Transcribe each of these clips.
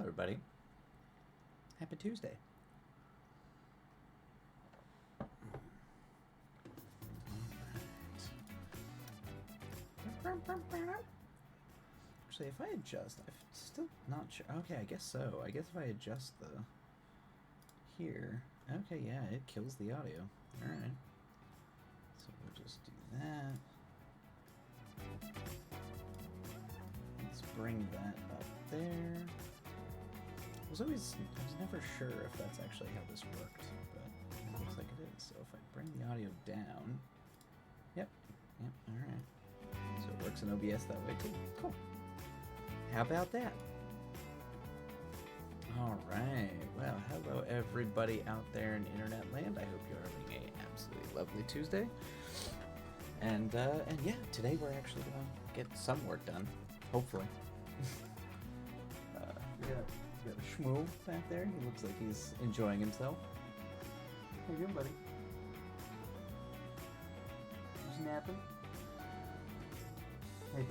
everybody. Happy Tuesday. Actually, if I adjust, I'm still not sure. Okay, I guess so. I guess if I adjust the here, okay, yeah, it kills the audio. All right. So we'll just do that. Let's bring that up there. I was never sure if that's actually how this worked, but it looks like it is. So if I bring the audio down, yep, all right. So it works in OBS that way too. Cool. How about that? All right. Well, hello everybody out there in internet land. I hope you're having an absolutely lovely Tuesday. And yeah, today we're actually gonna get some work done, hopefully. We got a Shmoo back there. He looks like he's enjoying himself. How you doing, buddy? You napping? Maybe.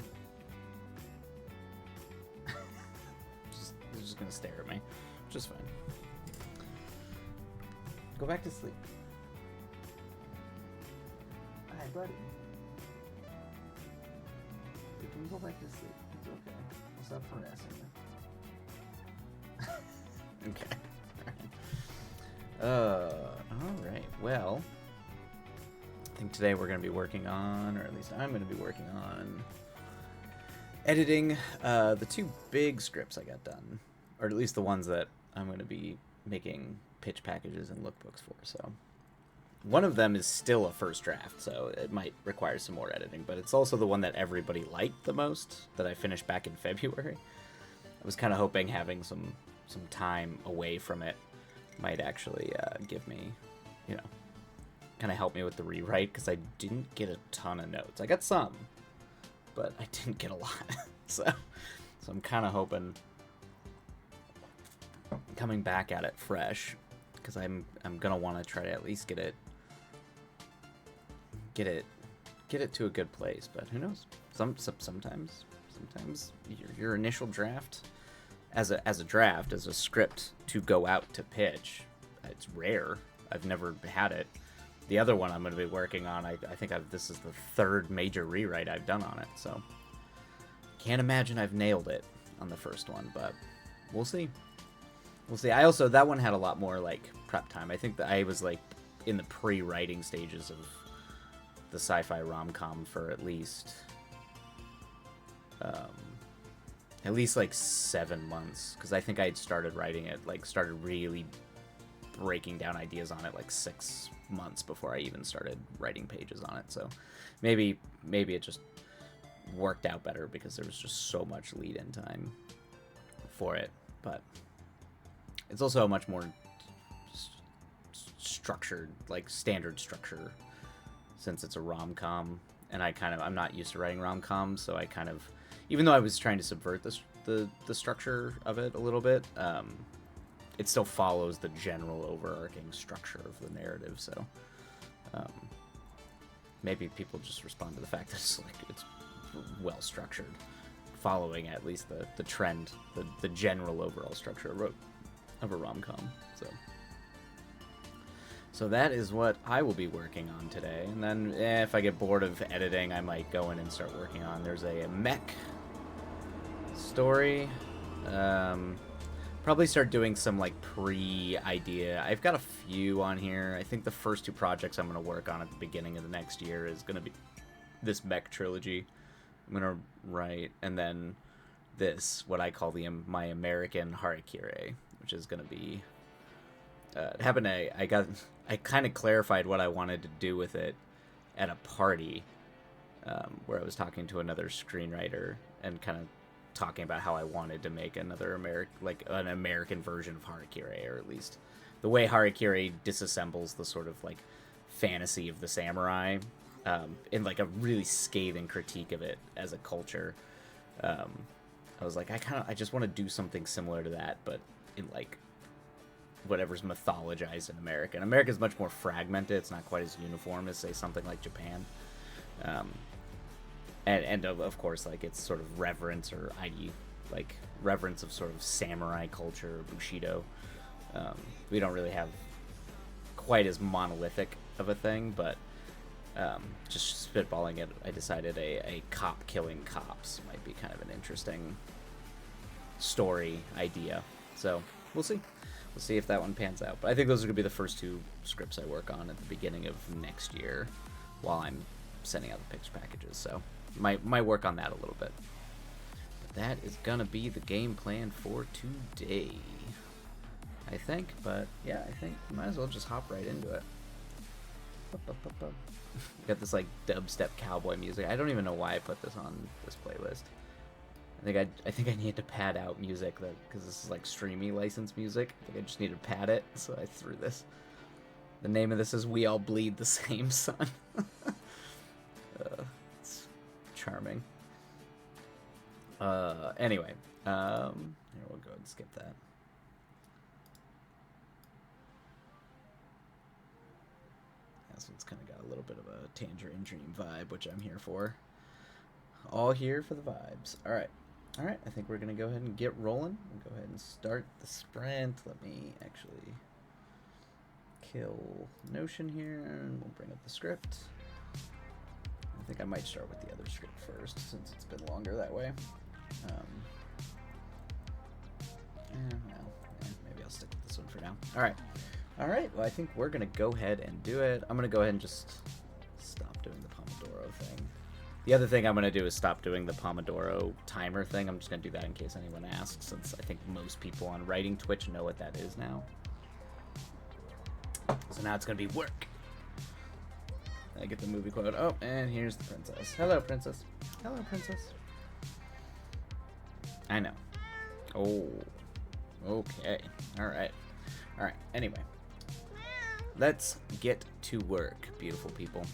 He's just gonna stare at me. Just fine. Go back to sleep. Hi, buddy. You can go back to sleep. It's okay. I'll stop harassing you. Okay. Alright. Well, I think today we're going to be working on, or at least I'm going to be working on, editing the two big scripts I got done. Or at least the ones that I'm going to be making pitch packages and lookbooks for. So one of them is still a first draft, so it might require some more editing. But it's also the one that everybody liked the most, that I finished back in February. I was kind of hoping having some time away from it might actually give me, kind of help me with the rewrite, because I didn't get a ton of notes. I got some, but I didn't get a lot. so I'm kind of hoping coming back at it fresh, because I'm gonna want to try to at least get it to a good place. But who knows? Sometimes your initial draft as a script to go out to pitch, it's rare. I've never had it. The other one I'm going to be working on, I think this is the third major rewrite I've done on it, so can't imagine I've nailed it on the first one, but we'll see. I also, that one had a lot more like prep time. I think that I was like in the pre-writing stages of the sci-fi rom-com for at least like 7 months, because I think I had started writing it, started really breaking down ideas on it 6 months before I even started writing pages on it. So maybe it just worked out better because there was just so much lead-in time for it. But it's also a much more structured, standard structure, since it's a rom-com, and I'm not used to writing rom-coms, so I kind of, even though I was trying to subvert the structure of it a little bit, it still follows the general overarching structure of the narrative. So maybe people just respond to the fact that it's well structured, following at least the trend, the general overall structure of a rom-com. So that is what I will be working on today. And then if I get bored of editing, I might go in and start working on, there's a mech story. Probably start doing some pre-idea. I've got a few on here. I think the first 2 projects I'm going to work on at the beginning of the next year is going to be this mech trilogy I'm going to write, and then this, what I call my American Harakiri, which is going to be I kind of clarified what I wanted to do with it at a party, where I was talking to another screenwriter and kind of talking about how I wanted to make another an American version of Harakiri, or at least the way Harakiri disassembles the sort of fantasy of the samurai, in a really scathing critique of it as a culture. I was I just want to do something similar to that, but in whatever's mythologized in America. And America's much more fragmented. It's not quite as uniform as, say, something like Japan. And of course, it's sort of reverence or reverence of sort of samurai culture, Bushido. We don't really have quite as monolithic of a thing, but just spitballing it, I decided a cop killing cops might be kind of an interesting story idea. So we'll see. We'll see if that one pans out. But I think those are going to be the first two scripts I work on at the beginning of next year while I'm sending out the picture packages. So might work on that a little bit. But that is going to be the game plan for today, I think. But yeah, I think we might as well just hop right into it. Got this like dubstep cowboy music. I don't even know why I put this on this playlist. I think I need to pad out music because this is like streamy licensed music. I think I just need to pad it, so I threw this. The name of this is "We All Bleed the Same Son." It's charming. Anyway, here we'll go and skip that. This one's kind of got a little bit of a Tangerine Dream vibe, which I'm here for. All here for the vibes. All right, I think we're going to go ahead and get rolling. We'll go ahead and start the sprint. Let me actually kill Notion here, and we'll bring up the script. I think I might start with the other script first, since it's been longer that way. Maybe I'll stick with this one for now. All right, well, I think we're going to go ahead and do it. I'm going to go ahead and just stop doing the Pomodoro thing. The other thing I'm going to do is stop doing the Pomodoro timer thing. I'm just going to do that in case anyone asks, since I think most people on Writing Twitch know what that is now. So now it's going to be work. I get the movie quote. Oh, and here's the princess. Hello, princess. Hello, princess. I know. Oh, okay. All right. Anyway, let's get to work, beautiful people.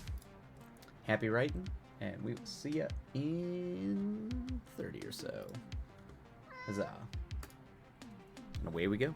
Happy writing, and we will see ya in 30 or so. Huzzah. And away we go.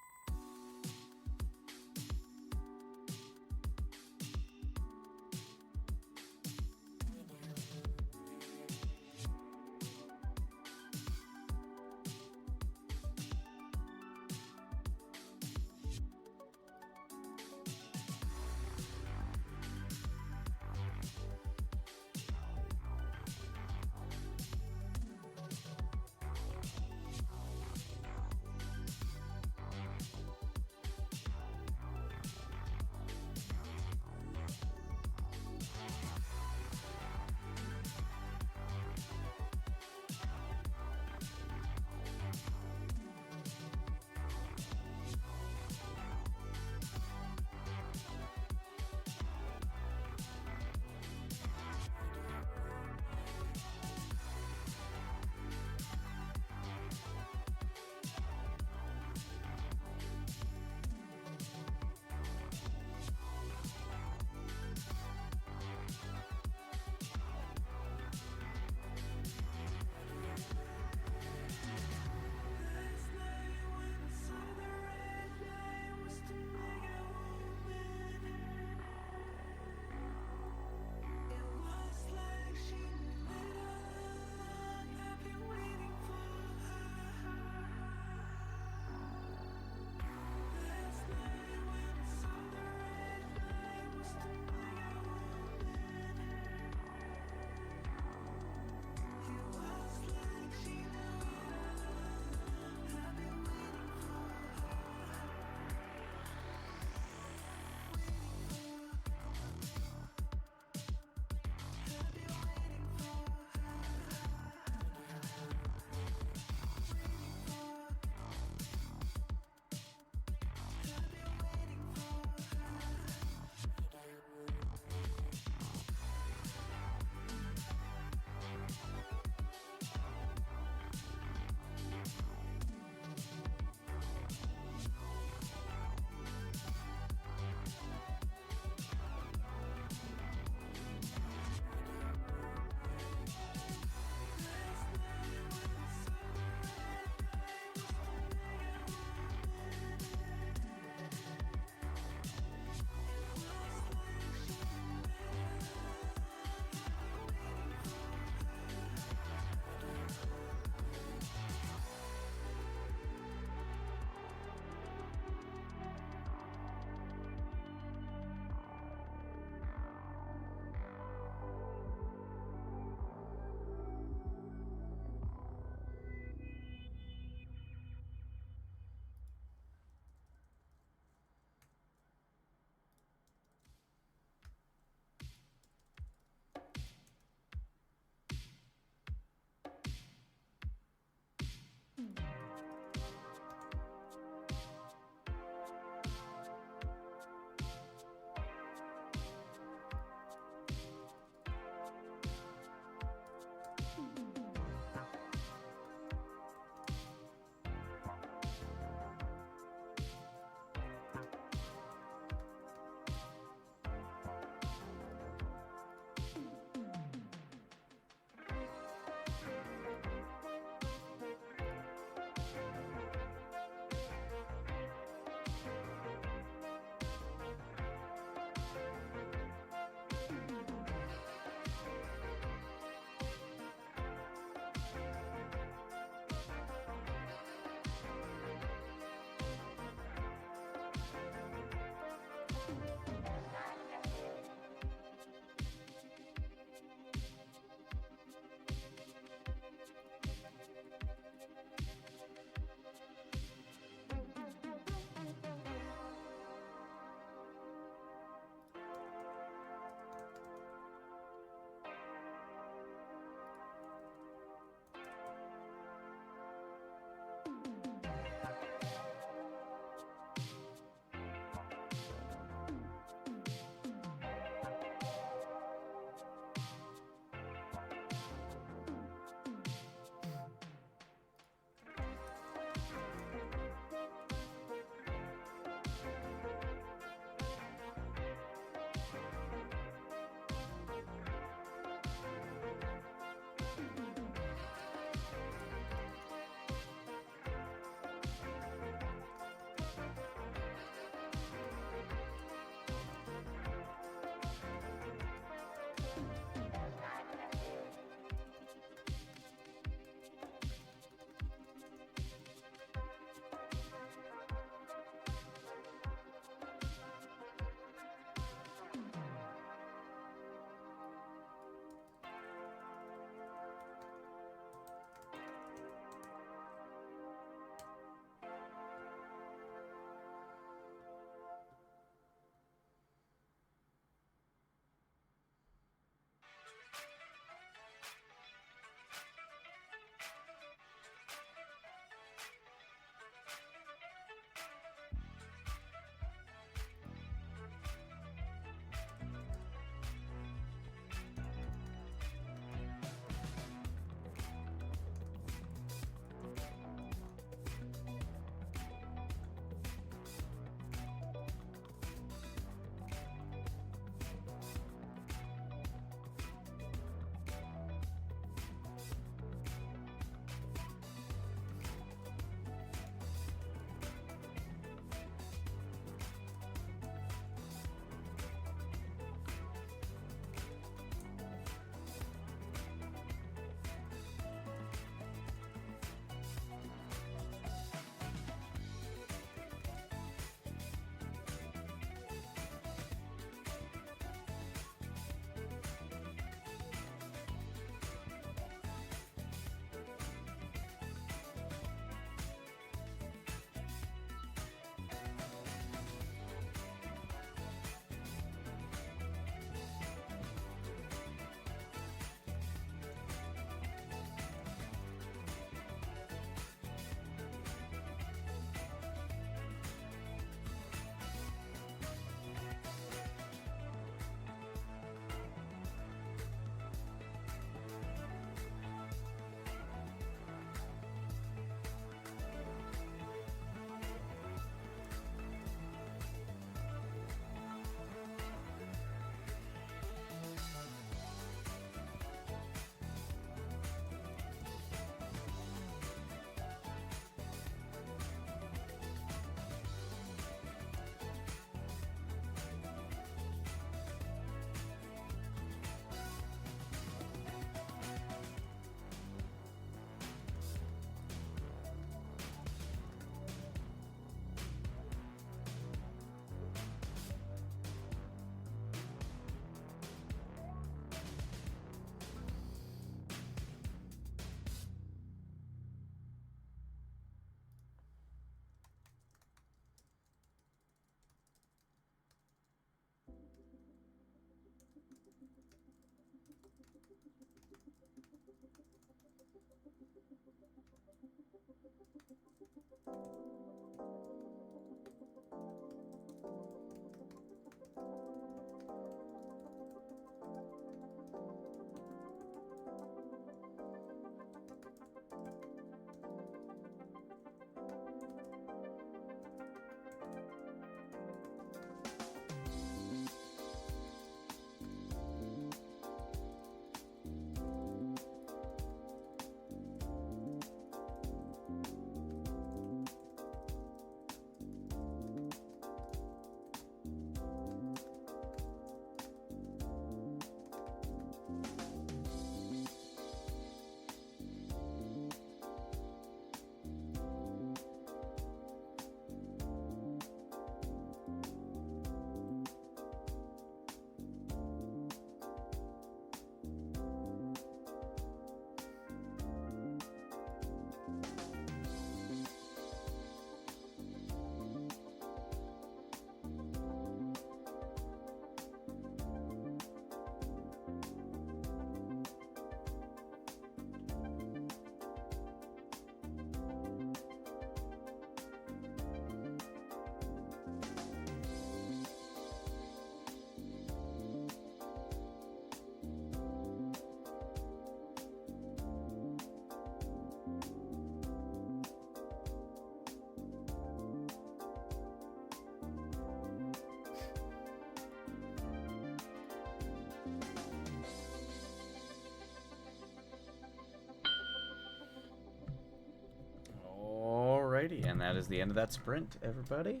Alrighty, and that is the end of that sprint, everybody.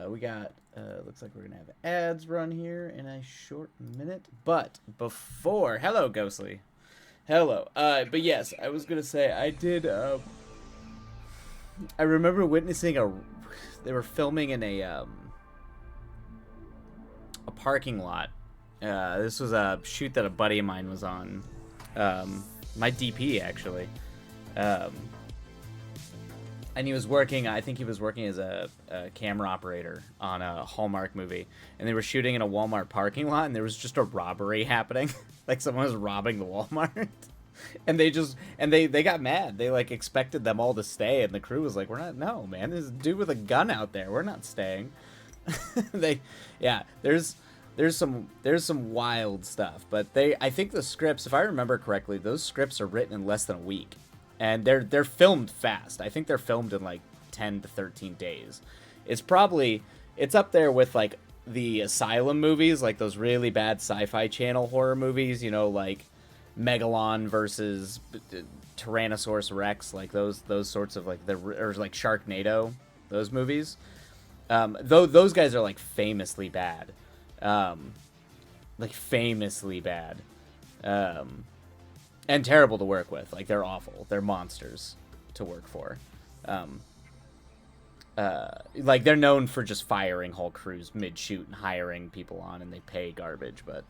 We got, looks like we're going to have ads run here in a short minute. But before, hello, Ghostly. Hello. But yes, I was going to say, I did, I remember witnessing they were filming in a parking lot. This was a shoot that a buddy of mine was on. My DP, actually. And he was working, I think he was working as a camera operator on a Hallmark movie. And they were shooting in a Walmart parking lot, and there was just a robbery happening. Like, someone was robbing the Walmart. And they got mad. They, like, expected them all to stay, and the crew was like, no, man, there's a dude with a gun out there. We're not staying. There's some wild stuff. But I think the scripts, if I remember correctly, those scripts are written in less than a week. And they're filmed fast. I think they're filmed in like 10 to 13 days. It's up there with like the Asylum movies, like those really bad Sci-Fi Channel horror movies, you know, like Megalon versus Tyrannosaurus Rex, like those sorts of like or like Sharknado, those movies. Though those guys are like famously bad. And terrible to work with. Like, they're awful. They're monsters to work for. Like, they're known for just firing whole crews mid-shoot and hiring people on, and they pay garbage. But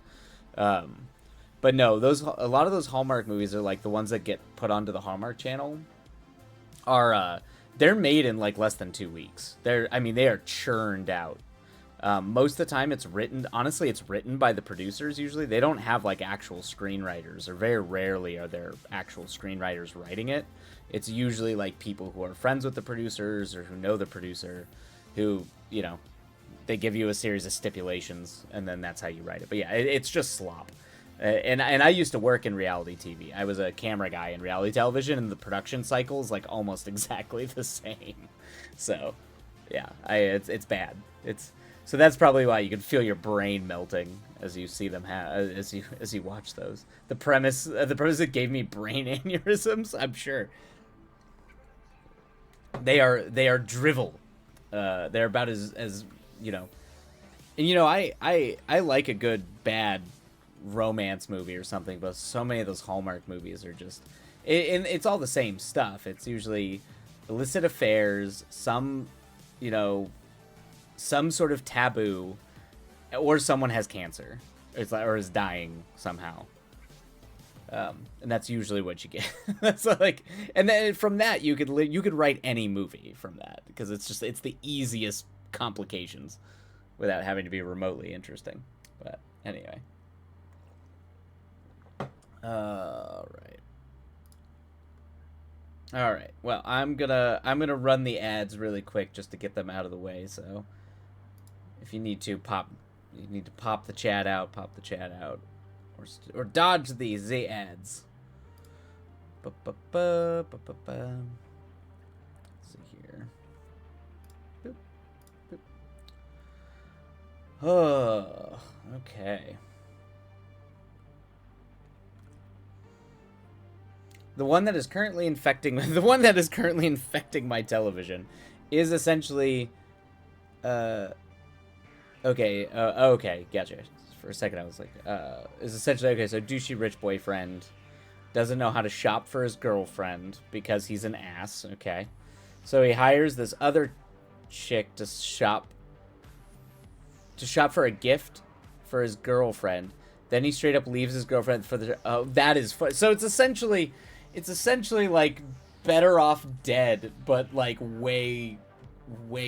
no, a lot of those Hallmark movies are like the ones that get put onto the Hallmark Channel are they're made in like less than 2 weeks. They are churned out. Most of the time it's written by the producers. Usually they don't have like actual screenwriters, or very rarely are there actual screenwriters writing it. It's usually like people who are friends with the producers or who know the producer, who, you know, they give you a series of stipulations and then that's how you write it. But yeah, it's just slop. And I used to work in reality TV. I was a camera guy in reality television, and the production cycle is like almost exactly the same. So yeah, it's bad. So that's probably why you can feel your brain melting as you see them as you watch those. The premise that gave me brain aneurysms, I'm sure. They are drivel. They're about as you know. And you know, I like a good bad romance movie or something, but so many of those Hallmark movies are just it's all the same stuff. It's usually illicit affairs, some, you know, some sort of taboo, or someone has cancer, or is dying somehow, and that's usually what you get. That's like, and then from that you could write any movie from that, because it's the easiest complications without having to be remotely interesting. But anyway, all right. Well, I'm gonna run the ads really quick just to get them out of the way. So if you need to pop the chat out, or dodge these ads. Let's see here. Boop, boop. Oh, okay. The one that is currently infecting my television is essentially okay, gotcha. For a second I was like, is essentially, okay, so douchey rich boyfriend doesn't know how to shop for his girlfriend because he's an ass, okay? So he hires this other chick to shop for a gift for his girlfriend. Then he straight up leaves his girlfriend for the that is fun. So it's essentially like Better Off Dead, but like way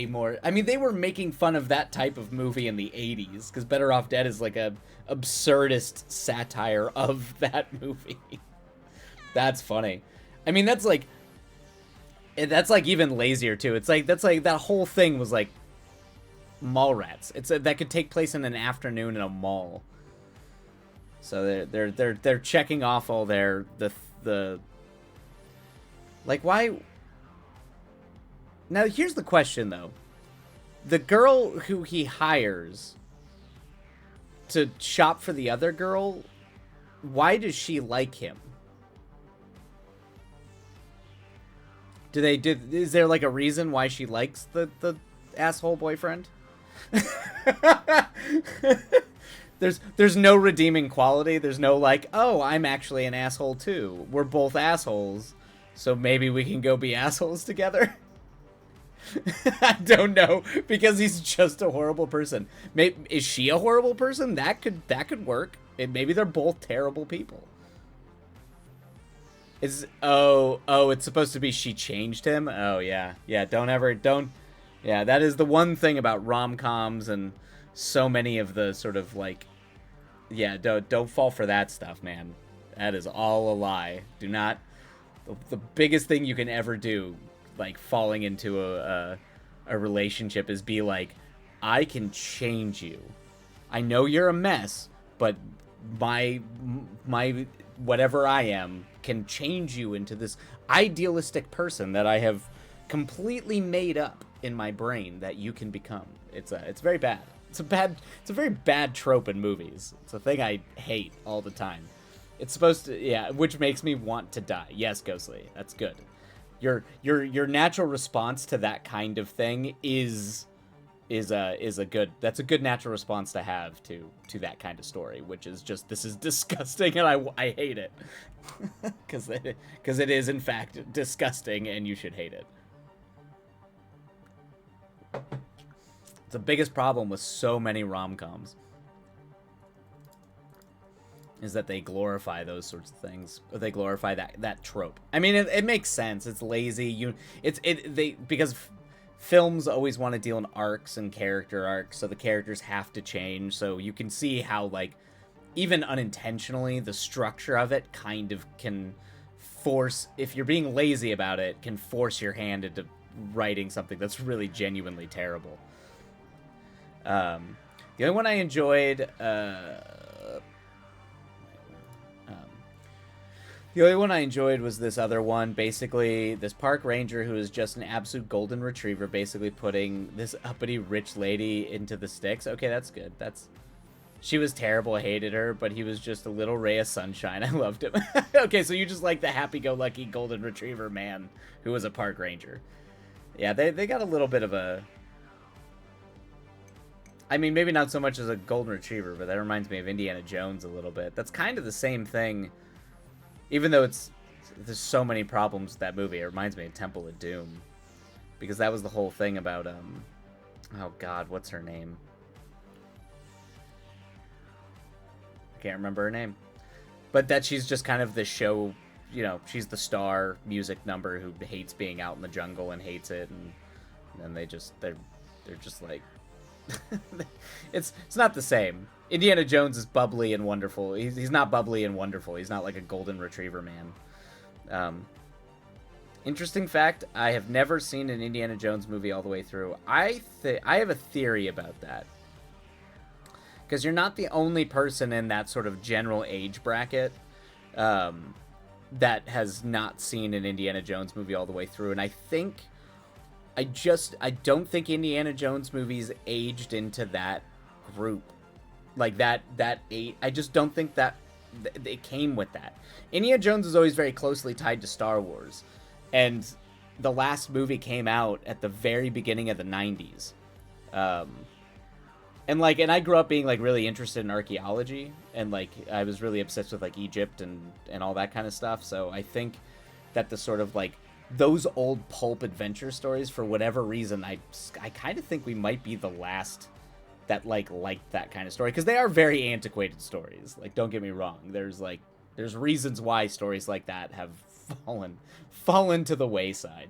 more. I mean, they were making fun of that type of movie in the 80s, because Better Off Dead is like a absurdist satire of that movie. That's funny. I mean, that's like even lazier too. It's like that whole thing was like Mallrats. That could take place in an afternoon in a mall. So they're checking off all the like, why. Now, here's the question, though. The girl who he hires to shop for the other girl, why does she like him? Is there like a reason why she likes the asshole boyfriend? There's no redeeming quality. There's no like, oh, I'm actually an asshole too. We're both assholes, so maybe we can go be assholes together. I don't know, because he's just a horrible person. Maybe, is she a horrible person? That could work. Maybe they're both terrible people. It's it's supposed to be she changed him. Oh yeah, don't. Yeah, that is the one thing about rom-coms and so many of the sort of like, yeah, don't fall for that stuff, man. That is all a lie. Do not. The biggest thing you can ever do, like falling into a relationship, is be like, I can change you. I know you're a mess, but my whatever I am can change you into this idealistic person that I have completely made up in my brain that you can become. It's very bad. It's a very bad trope in movies. It's a thing I hate all the time. It's supposed to, yeah, which makes me want to die. Yes, Ghostly, that's good. Your natural response to that kind of thing is a good, that's a good natural response to have to that kind of story, which is just, this is disgusting and I hate it. because it is in fact disgusting and you should hate it. It's the biggest problem with so many rom-coms, is that they glorify those sorts of things. Or they glorify that trope. I mean, it makes sense. It's lazy. Because films always want to deal in arcs and character arcs, so the characters have to change. So you can see how, like, even unintentionally, the structure of it kind of can force, if you're being lazy about it, can force your hand into writing something that's really genuinely terrible. The only one I enjoyed, was this other one. Basically, this park ranger who is just an absolute golden retriever, basically putting this uppity rich lady into the sticks. Okay, that's good. She was terrible. I hated her, but he was just a little ray of sunshine. I loved him. Okay, so you just like the happy-go-lucky golden retriever man who was a park ranger. Yeah, they got a little bit of a... I mean, maybe not so much as a golden retriever, but that reminds me of Indiana Jones a little bit. That's kind of the same thing, even though there's so many problems with that movie. It reminds me of Temple of Doom, because that was the whole thing about, oh god, what's her name? I can't remember her name. But that she's just kind of the show, you know, she's the star music number who hates being out in the jungle and hates it, and then they're just like... it's not the same. Indiana Jones is bubbly and wonderful. He's not bubbly and wonderful. He's not like a golden retriever man. Interesting fact, I have never seen an Indiana Jones movie all the way through. I have a theory about that. Because you're not the only person in that sort of general age bracket that has not seen an Indiana Jones movie all the way through. And I think... I don't think Indiana Jones movies aged into that group. Like that I just don't think that it came with that. Indiana Jones is always very closely tied to Star Wars. And the last movie came out at the very beginning of the 90s. And I grew up being like really interested in archaeology, and like I was really obsessed with like Egypt and all that kind of stuff. So I think that the sort of like those old pulp adventure stories, for whatever reason, I kind of think we might be the last that liked that kind of story, because they are very antiquated stories. Like, don't get me wrong, there's reasons why stories like that have fallen to the wayside.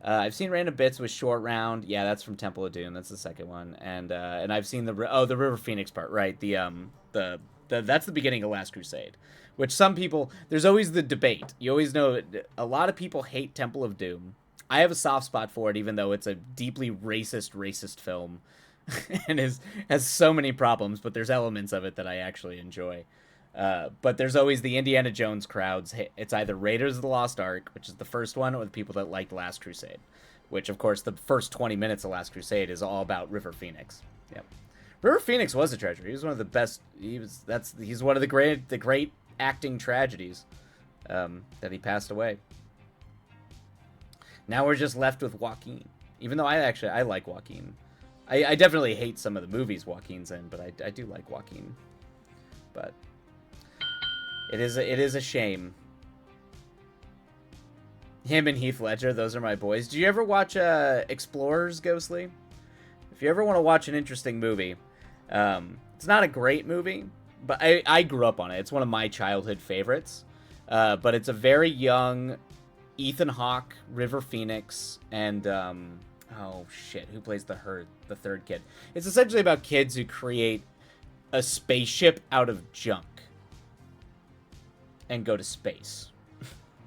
I've seen random bits with Short Round. Yeah, that's from Temple of Doom. That's the second one. And I've seen the River Phoenix part, right? That's the beginning of Last Crusade, which some people, there's always the debate. You always know a lot of people hate Temple of Doom. I have a soft spot for it, even though it's a deeply racist film and has so many problems, but there's elements of it that I actually enjoy. But there's always the Indiana Jones crowds. It's either Raiders of the Lost Ark, which is the first one, or the people that liked Last Crusade, which, of course, the first 20 minutes of Last Crusade is all about River Phoenix. Yep. River Phoenix was a treasure. He was one of the best. He's one of the great acting tragedies that he passed away. Now we're just left with Joaquin. Even though I like Joaquin. I definitely hate some of the movies Joaquin's in, but I do like Joaquin. But it is a shame. Him and Heath Ledger, those are my boys. Do you ever watch Explorers, Ghostly? If you ever want to watch an interesting movie, it's not a great movie, but I grew up on it. It's one of my childhood favorites. But it's a very young Ethan Hawke, River Phoenix, and oh shit, who plays the third kid? It's essentially about kids who create a spaceship out of junk and go to space.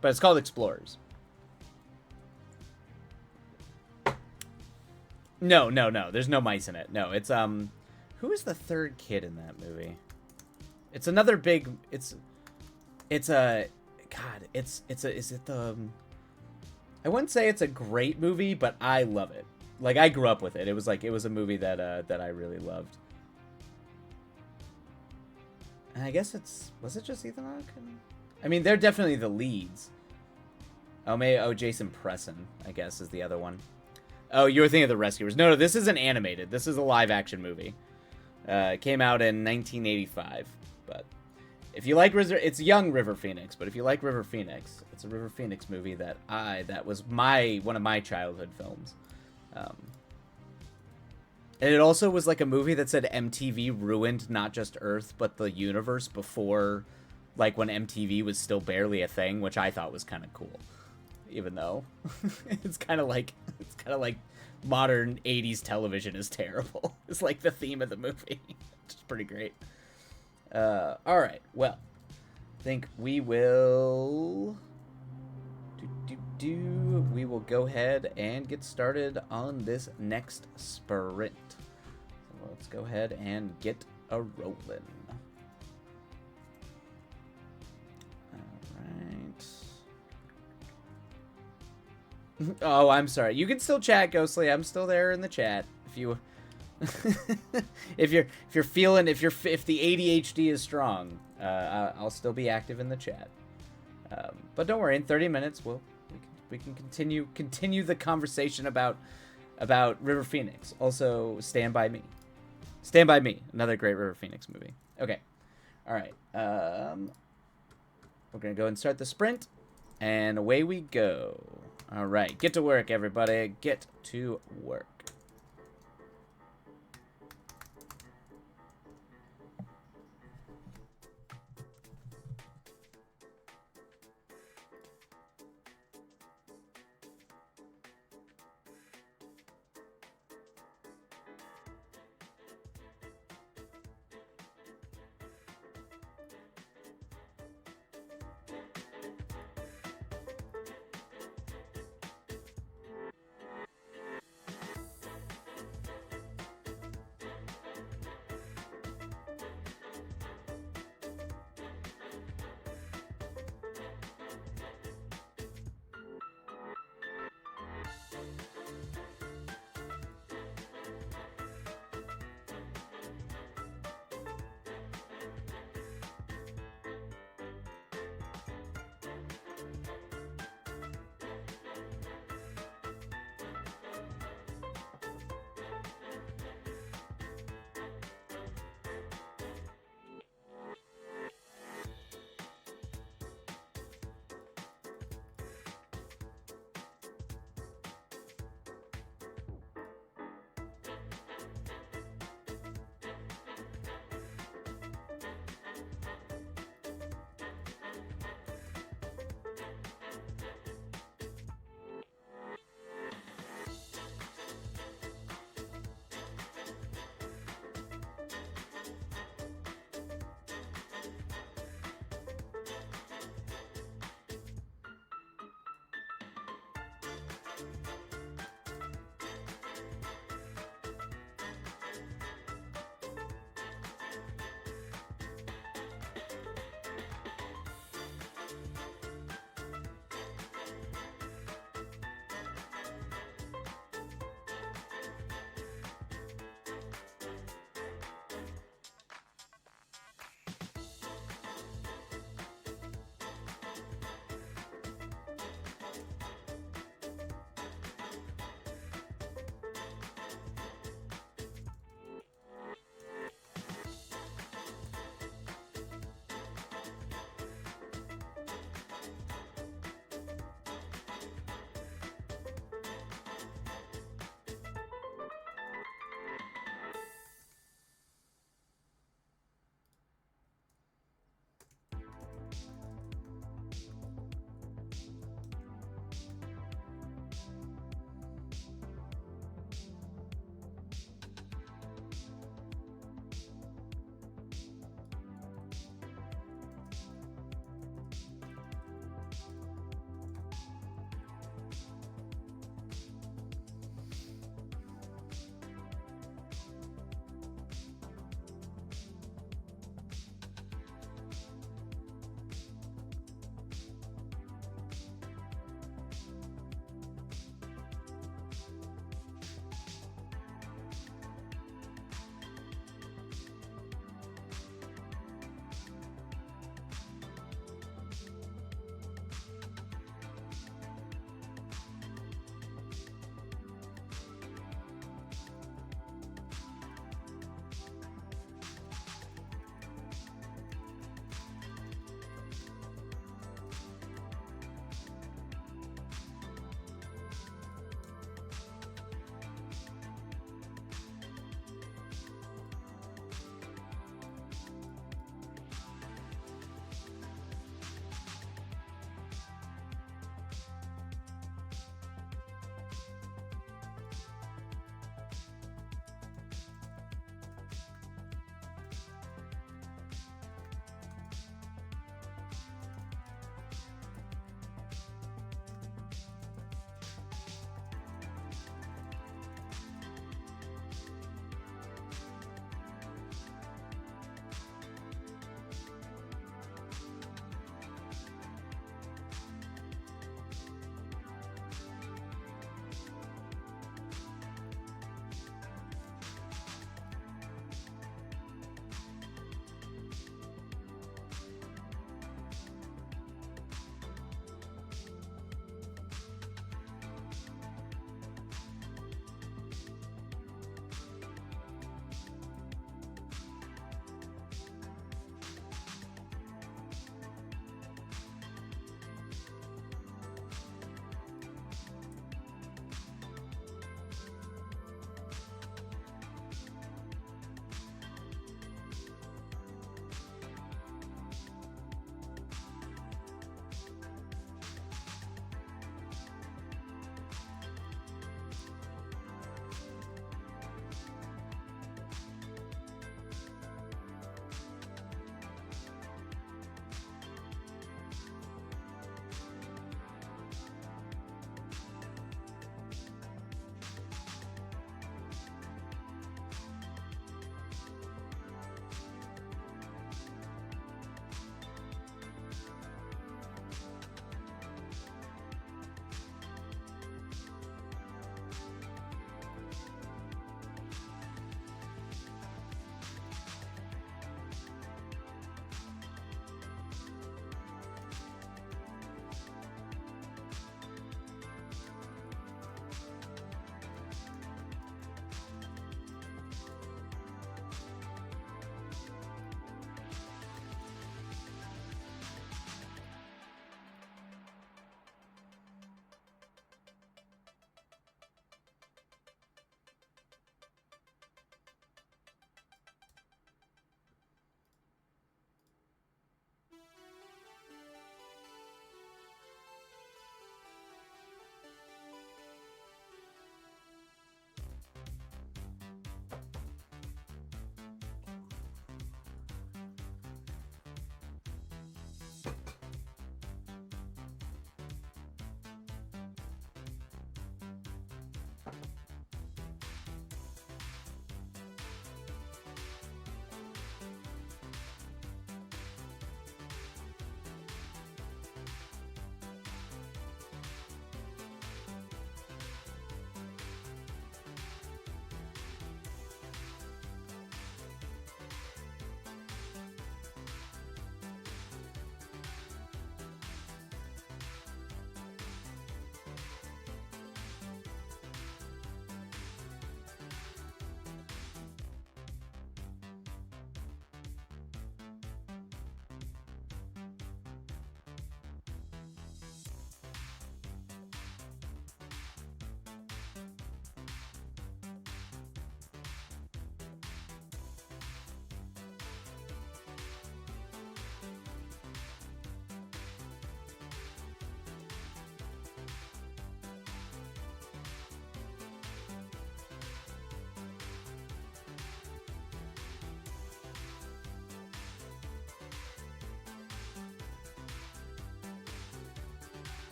But it's called Explorers. No. There's no mice in it. No, it's who is the third kid in that movie? It's another big. It's a. God, is it the? I wouldn't say it's a great movie, but I love it. Like, I grew up with it. It was a movie that I really loved. And I guess was it just Ethan Hawke? I mean, they're definitely the leads. Jason Presson, I guess, is the other one. Oh, you were thinking of The Rescuers. No, this isn't animated. This is a live-action movie. It came out in 1985. But if you like it's young River Phoenix, but if you like River Phoenix, it's a River Phoenix movie that was one of my childhood films. And it also was like a movie that said MTV ruined not just Earth, but the universe before, like, when MTV was still barely a thing, which I thought was kind of cool. Even though it's kind of like modern 80s television is terrible. It's like the theme of the movie. Which is pretty great. All right. Well, I think we will we will go ahead and get started on this next sprint. So let's go ahead and get a rolling. Oh, I'm sorry. You can still chat, Ghostly. I'm still there in the chat. If you, if the ADHD is strong, I'll still be active in the chat. But don't worry. In 30 minutes, we can continue the conversation about River Phoenix. Also, Stand By Me. Stand By Me, another great River Phoenix movie. Okay. All right. We're gonna go and start the sprint, and away we go. All right, get to work, everybody. Get to work.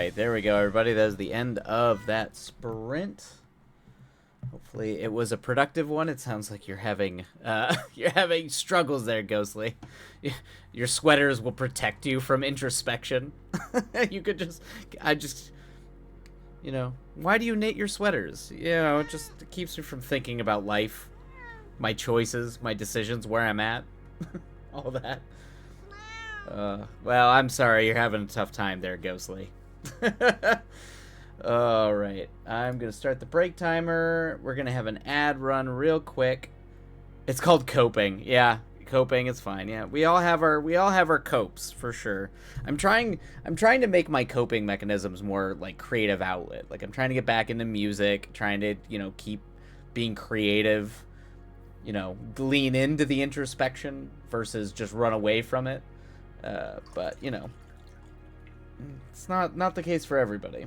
right, there we go, everybody. That is the end of that sprint. Hopefully it was a productive one. It sounds like you're having struggles there, Ghostly. Your sweaters will protect you from introspection. You could just, you know, why do you knit your sweaters? You know, it just keeps me from thinking about life, my choices, my decisions, where I'm at, all that. Well, I'm sorry you're having a tough time there, Ghostly. Alright, I'm going to start the break timer. We're going to have an ad run real quick. It's called coping. Yeah, coping is fine. Yeah, we all have our copes for sure. I'm trying to make my coping mechanisms more like creative outlet. Like I'm trying to get back into music, trying to, you know, keep being creative, you know, lean into the introspection versus just run away from it. But, you know, it's not the case for everybody.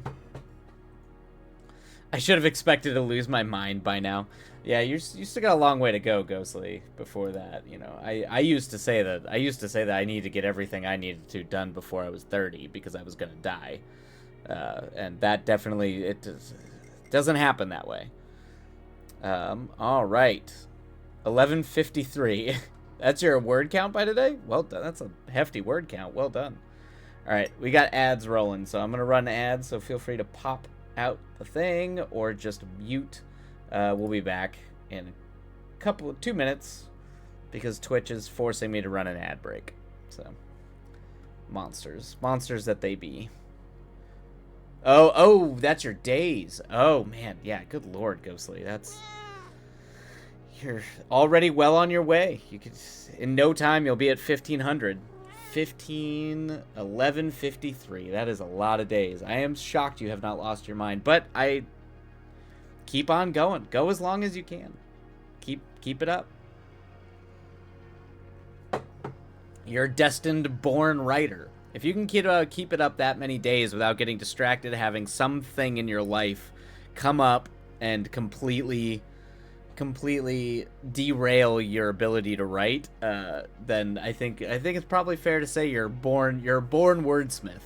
I should have expected to lose my mind by now. Yeah, you still got a long way to go, Ghostly, before that. You know, I used to say that I needed to get everything I needed to done before I was 30 because I was going to die. And that definitely, it doesn't happen that way. All right. 11:53. That's your word count by today? Well done. That's a hefty word count. Well done. All right, we got ads rolling, so I'm going to run ads, so feel free to pop out the thing or just mute. We'll be back in 2 minutes because Twitch is forcing me to run an ad break. So, monsters that they be. Oh, that's your days. Oh man, yeah, good lord, Ghostly. You're already well on your way. You could, in no time, you'll be at 1500. 11:53. That is a lot of days. I am shocked you have not lost your mind, but I keep on going. Go as long as you can. Keep it up. You're a destined born writer. If you can keep it up that many days without getting distracted, having something in your life come up and completely derail your ability to write, then I think it's probably fair to say you're a born wordsmith.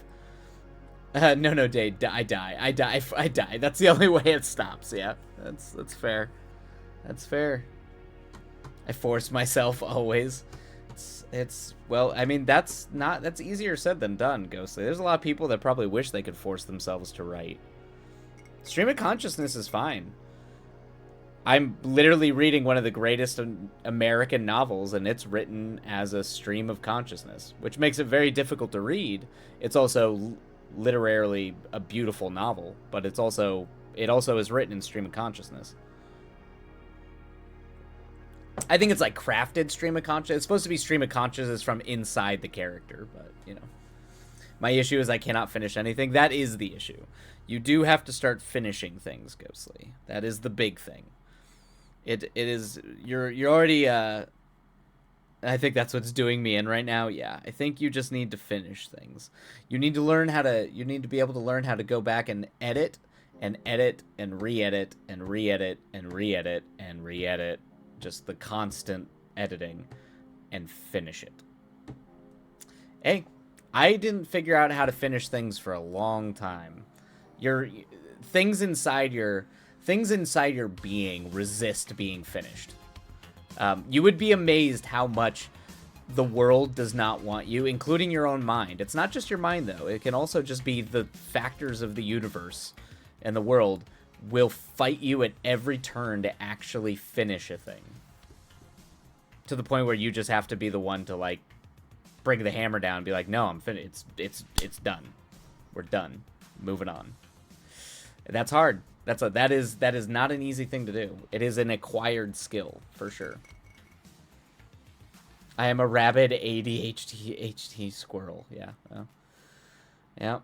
No, Dave, I die. That's the only way it stops. Yeah, that's fair. That's fair. I force myself always. It's well, I mean, that's easier said than done, Ghostly. There's a lot of people that probably wish they could force themselves to write. Stream of consciousness is fine. I'm literally reading one of the greatest American novels, and it's written as a stream of consciousness, which makes it very difficult to read. It's also literarily a beautiful novel, but it also is written in stream of consciousness. I think it's like crafted stream of consciousness. It's supposed to be stream of consciousness from inside the character, but, you know. My issue is I cannot finish anything. That is the issue. You do have to start finishing things, Ghostly. That is the big thing. It is, you're already, I think that's what's doing me in right now. Yeah, I think you just need to finish things. You need to be able to learn how to go back and edit and re-edit and re-edit and re-edit and re-edit. Just the constant editing and finish it. Hey, I didn't figure out how to finish things for a long time. Things inside your being resist being finished. You would be amazed how much the world does not want you, including your own mind. It's not just your mind, though. It can also just be the factors of the universe and the world will fight you at every turn to actually finish a thing. To the point where you just have to be the one to, like, bring the hammer down and be like, no, I'm finished. It's done. We're done. Moving on. And that's hard. That is not an easy thing to do. It is an acquired skill, for sure. I am a rabid ADHD squirrel. Yeah. Yeah.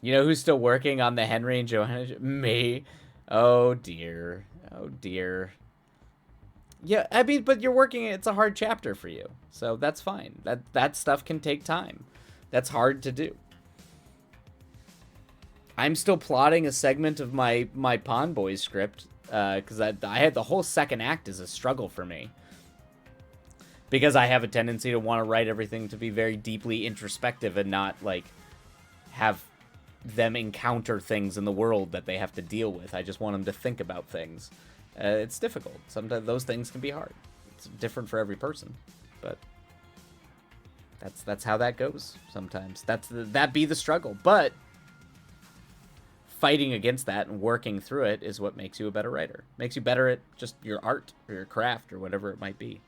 You know who's still working on the Henry and Johanna? Me. Oh, dear. Oh, dear. Yeah, I mean, but you're working, it's a hard chapter for you. So that's fine. That stuff can take time. That's hard to do. I'm still plotting a segment of my Pond Boys script, because I had the whole second act as a struggle for me. Because I have a tendency to want to write everything to be very deeply introspective and not, like, have them encounter things in the world that they have to deal with. I just want them to think about things. It's difficult. Sometimes those things can be hard. It's different for every person, but that's how that goes. Sometimes that be the struggle, but fighting against that and working through it is what makes you a better writer. Makes you better at just your art or your craft or whatever it might be.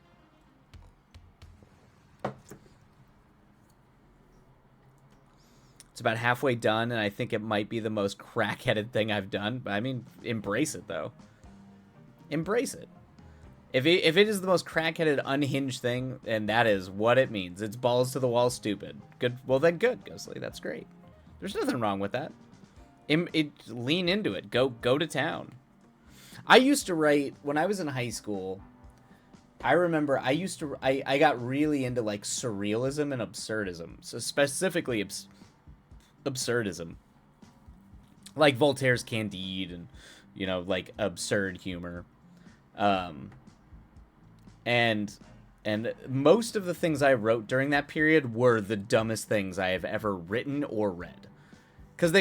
It's about halfway done, and I think it might be the most crack-headed thing I've done. But I mean, embrace it, though. Embrace it. If it is the most crack-headed, unhinged thing, and that is what it means. It's balls to the wall stupid. Good. Well, then good, Ghostly. That's great. There's nothing wrong with that. Lean into it. Go to town. I used to write, when I was in high school, I remember I got really into, like, surrealism and absurdism. So specifically absurdism, like Voltaire's Candide, and like absurd humor, and most of the things I wrote during that period were the dumbest things I have ever written or read, because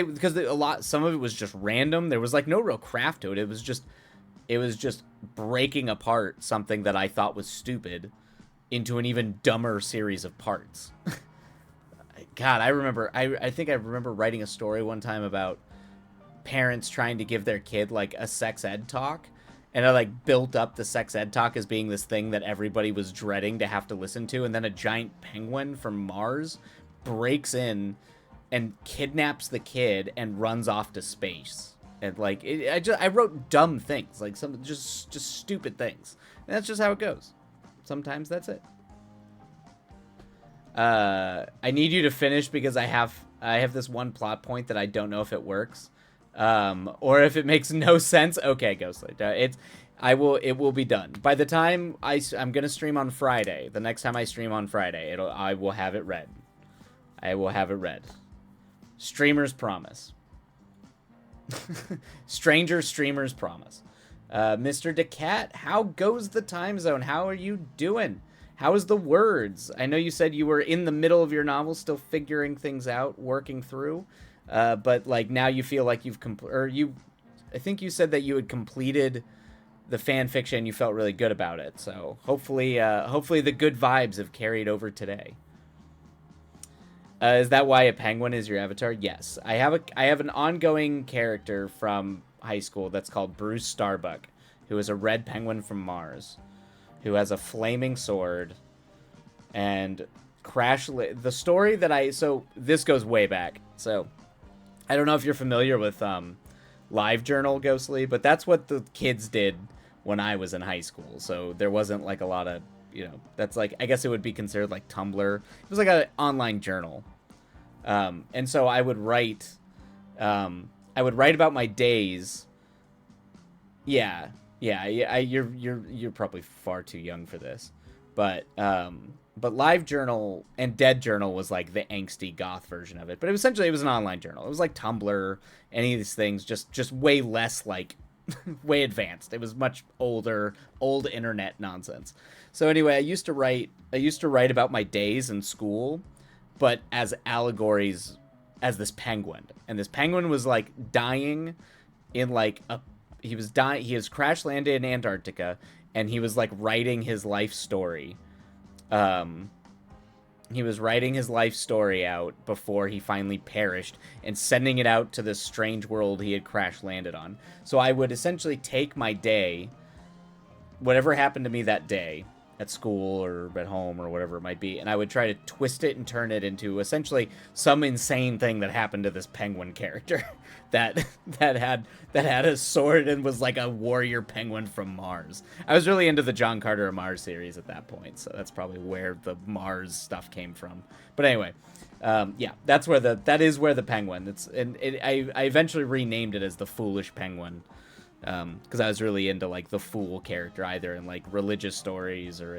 some of it was just random. There was like no real craft to it. It was just breaking apart something that I thought was stupid into an even dumber series of parts. God, I think I remember writing a story one time about parents trying to give their kid, like, a sex ed talk. And I, like, built up the sex ed talk as being this thing that everybody was dreading to have to listen to. And then a giant penguin from Mars breaks in and kidnaps the kid and runs off to space. And, like, I wrote dumb things. Like, some just stupid things. And that's just how it goes. Sometimes that's it. I need you to finish because I have this one plot point that I don't know if it works, or if it makes no sense. Okay, Ghostly, it will be done by the time I'm gonna stream on Friday. The next time I stream on Friday, I will have it read. I will have it read. Streamers promise. Stranger streamers promise. Mr. DeCat, how goes the time zone? How are you doing? How is the words? I know you said you were in the middle of your novel, still figuring things out, working through, but like now you feel like I think you said that you had completed the fan fiction. You felt really good about it, so hopefully the good vibes have carried over today. Is that why a penguin is your avatar? Yes, I have an ongoing character from high school that's called Bruce Starbuck, who is a red penguin from Mars, who has a flaming sword, and the story that so this goes way back. So I don't know if you're familiar with LiveJournal, Ghostly, but that's what the kids did when I was in high school. So there wasn't like a lot of, that's like, I guess it would be considered like Tumblr. It was like an online journal. And so I would write about my days. Yeah. You're probably far too young for this, but LiveJournal and Dead Journal was like the angsty goth version of it. But it was an online journal. It was like Tumblr, any of these things, just way less like way advanced. It was much old internet nonsense. So anyway, I used to write about my days in school, but as allegories as this penguin. And this penguin was like dying in like he has crash landed in Antarctica, and he was like writing his life story. He was writing his life story out before he finally perished and sending it out to this strange world he had crash landed on. So I would essentially take my day, whatever happened to me that day, at school or at home or whatever it might be, and I would try to twist it and turn it into essentially some insane thing that happened to this penguin character that had a sword and was like a warrior penguin from Mars. I was really into the John Carter of Mars series at that point, so that's probably where the Mars stuff came from. But anyway, yeah, that is where the penguin. I eventually renamed it as the Foolish Penguin. Because I was really into like the fool character, either in like religious stories or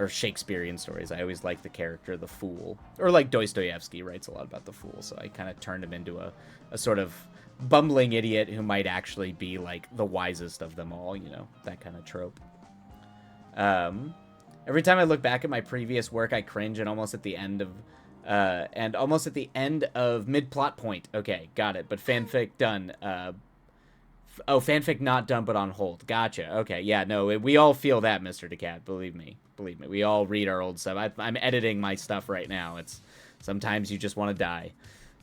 Shakespearean stories. I always liked the character the fool, or like Dostoevsky writes a lot about the fool, so I kind of turned him into a sort of bumbling idiot who might actually be like the wisest of them all, that kind of trope. Every time I look back at my previous work, I cringe, and almost at the end of And almost at the end of mid-plot point. Okay, got it. But fanfic done. Oh, fanfic not done, but on hold. Gotcha. Okay, yeah, no, we all feel that, Mr. Decat. Believe me. Believe me. We all read our old stuff. I'm editing my stuff right now. It's sometimes you just want to die.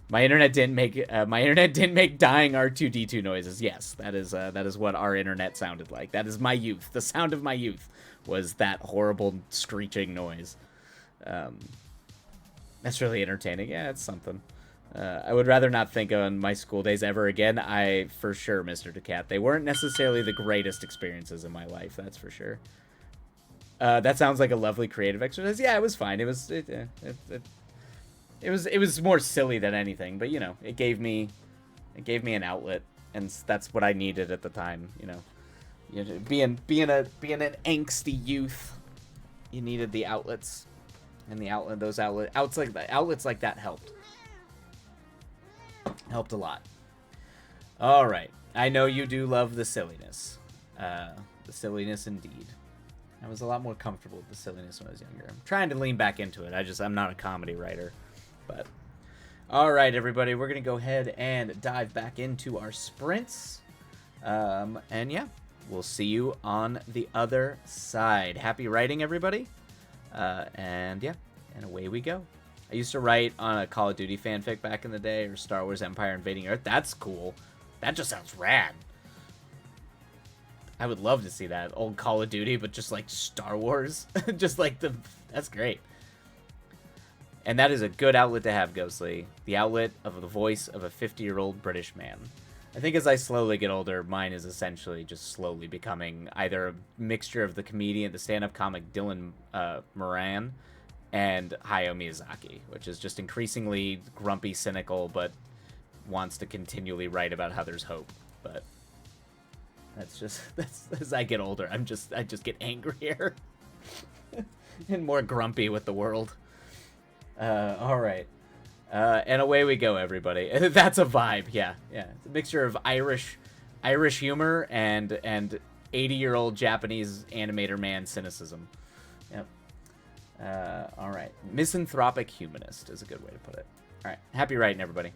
My internet didn't make dying R2D2 noises. Yes, that is what our internet sounded like. That is my youth. The sound of my youth was that horrible screeching noise. That's really entertaining. Yeah, it's something. I would rather not think on my school days ever again. For sure, Mr. Decat. They weren't necessarily the greatest experiences in my life. That's for sure. That sounds like a lovely creative exercise. Yeah, it was fine. It was more silly than anything, but you know, it gave me an outlet, and that's what I needed at the time. You know, being an angsty youth, you needed the outlets, and outlets like that helped a lot. All right, I know you do love the silliness, indeed. I was a lot more comfortable with the silliness when I was younger. I'm trying to lean back into it. I'm not a comedy writer. But all right, everybody, we're gonna go ahead and dive back into our sprints, and yeah, we'll see you on the other side. Happy writing, everybody, and yeah, and away we go. I used to write on a Call of Duty fanfic back in the day, or Star Wars Empire Invading Earth. That's cool. That just sounds rad. I would love to see that old Call of Duty, but just like Star Wars, that's great. And that is a good outlet to have, Ghostly. The outlet of the voice of a 50-year-old British man. I think as I slowly get older, mine is essentially just slowly becoming either a mixture of the stand-up comic Dylan Moran and Hayao Miyazaki, which is just increasingly grumpy, cynical, but wants to continually write about how there's hope. But that's as I get older, I just get angrier and more grumpy with the world. All right. And away we go, everybody. That's a vibe. Yeah. It's a mixture of Irish humor and 80-year-old Japanese animator man cynicism. Yep. All right. Misanthropic humanist is a good way to put it. All right. Happy writing, everybody.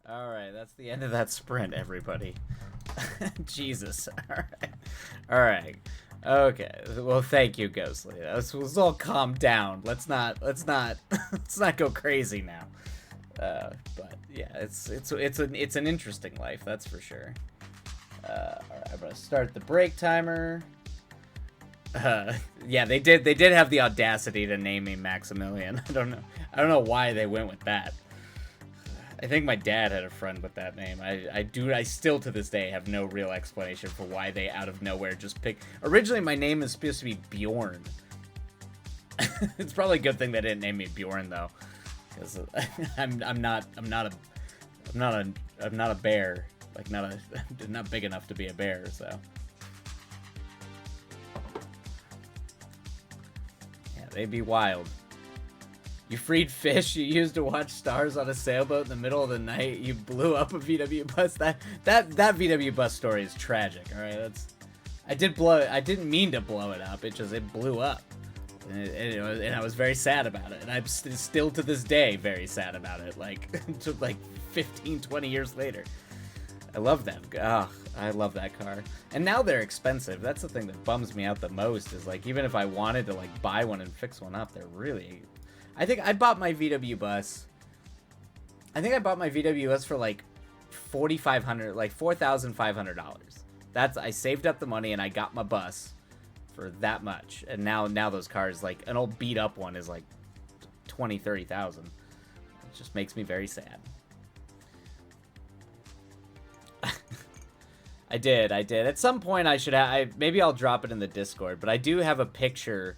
All right, that's the end of that sprint, everybody. Jesus. All right. All right. Okay. Well, thank you, Ghostly. Let's all calm down. Let's not let's not go crazy now. But yeah, it's an interesting life, that's for sure. All right, I'm gonna start the break timer. Yeah, they did have the audacity to name me Maximilian. I don't know why they went with that. I think my dad had a friend with that name. I still to this day have no real explanation for why they out of nowhere just picked. Originally, my name is supposed to be Bjorn. It's probably a good thing they didn't name me Bjorn though, because I'm not a bear. Like not big enough to be a bear. So yeah, they'd be wild. You freed fish you used to watch stars on a sailboat in the middle of the night. You blew up a VW bus. That VW bus story is tragic. All right, I didn't mean to blow it up. It blew up, and I was very sad about it. And I'm still to this day very sad about it. Like 15, 20 years later. I love that. I love that car. And now they're expensive. That's the thing that bums me out the most. Is like even if I wanted to like buy one and fix one up, they're really. I think I bought my VW bus. I think I bought my VW bus for like $4,500, like $4,500. I saved up the money and I got my bus for that much. And now those cars, like an old beat up one, is like 20, 30,000. It just makes me very sad. I did. At some point, I should have. Maybe I'll drop it in the Discord. But I do have a picture.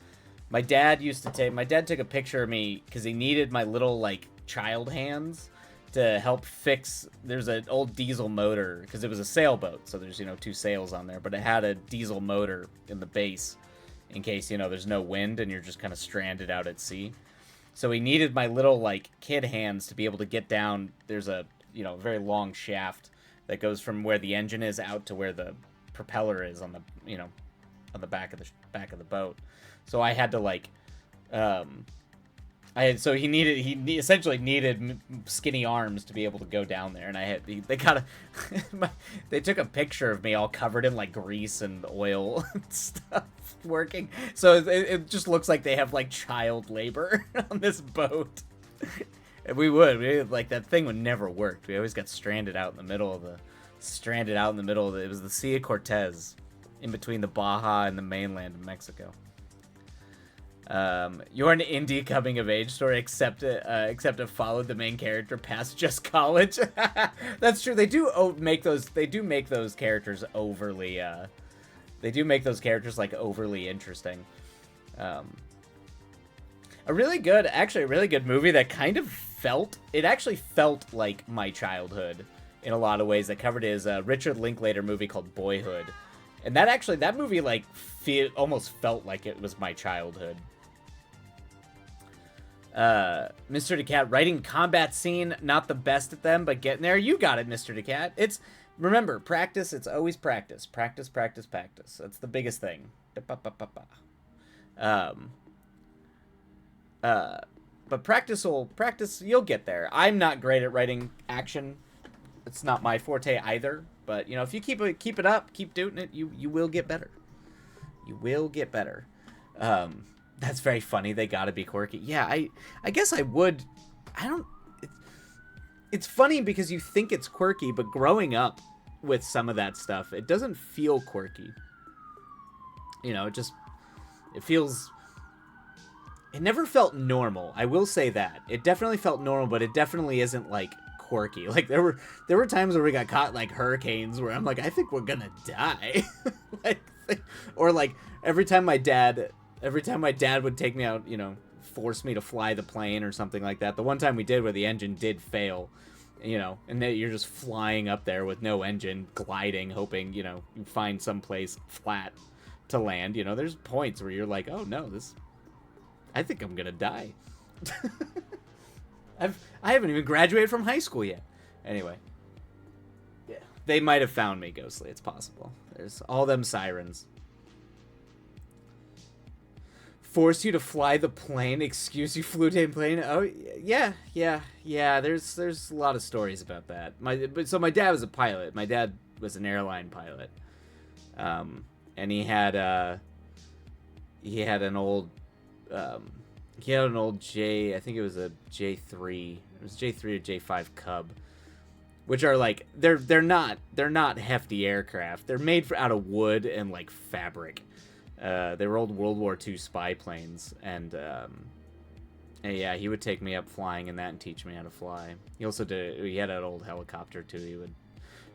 My dad took a picture of me because he needed my little like child hands to help fix. There's an old diesel motor because it was a sailboat, so there's 2 sails on there, but it had a diesel motor in the base in case there's no wind and you're just kind of stranded out at sea. So he needed my little like kid hands to be able to get down. There's a very long shaft that goes from where the engine is out to where the propeller is on the on the back of the boat. So I had to like, he essentially needed skinny arms to be able to go down there, and they took a picture of me all covered in like grease and oil and stuff working. So it just looks like they have like child labor on this boat. And we like that thing would never work. We always got stranded out in the middle of it was the Sea of Cortez, in between the Baja and the mainland of Mexico. You're an indie coming of age story, except it followed the main character past just college. That's true. They do make those characters overly. They do make those characters like overly interesting. A really good movie that kind of felt like my childhood in a lot of ways. That covered is a Richard Linklater movie called Boyhood, and that movie like almost felt like it was my childhood. Mr. DeCat, writing combat scene, not the best at them, but getting there. You got it, Mr. DeCat. Remember, practice. It's always practice. Practice. That's the biggest thing. But practice, you'll get there. I'm not great at writing action. It's not my forte either. But if you keep it up, keep doing it, you will get better. You will get better. That's very funny. They gotta be quirky. Yeah, I guess I would. It's funny because you think it's quirky, but growing up with some of that stuff, it doesn't feel quirky. It feels. It never felt normal. I will say that. It definitely felt normal, but it definitely isn't like quirky. Like there were times where we got caught like hurricanes where I'm like, I think we're gonna die. Or like every time my dad would take me out, force me to fly the plane or something like that. The one time we did where the engine did fail, and then you're just flying up there with no engine, gliding, hoping, you find some place flat to land. There's points where you're like, oh no, I think I'm gonna die. I haven't even graduated from high school yet. Anyway. Yeah. They might have found me, Ghostly. It's possible. There's all them sirens. Force you to fly the plane. Excuse you flew the plane. Oh yeah. There's a lot of stories about that. So my dad was a pilot. My dad was an airline pilot, and he had an old J. I think it was a J3. It was J3 or J5 Cub, which are like they're not hefty aircraft. They're made out of wood and like fabric. They were old World War II spy planes, and yeah, he would take me up flying in that and teach me how to fly. He also he had an old helicopter too. He would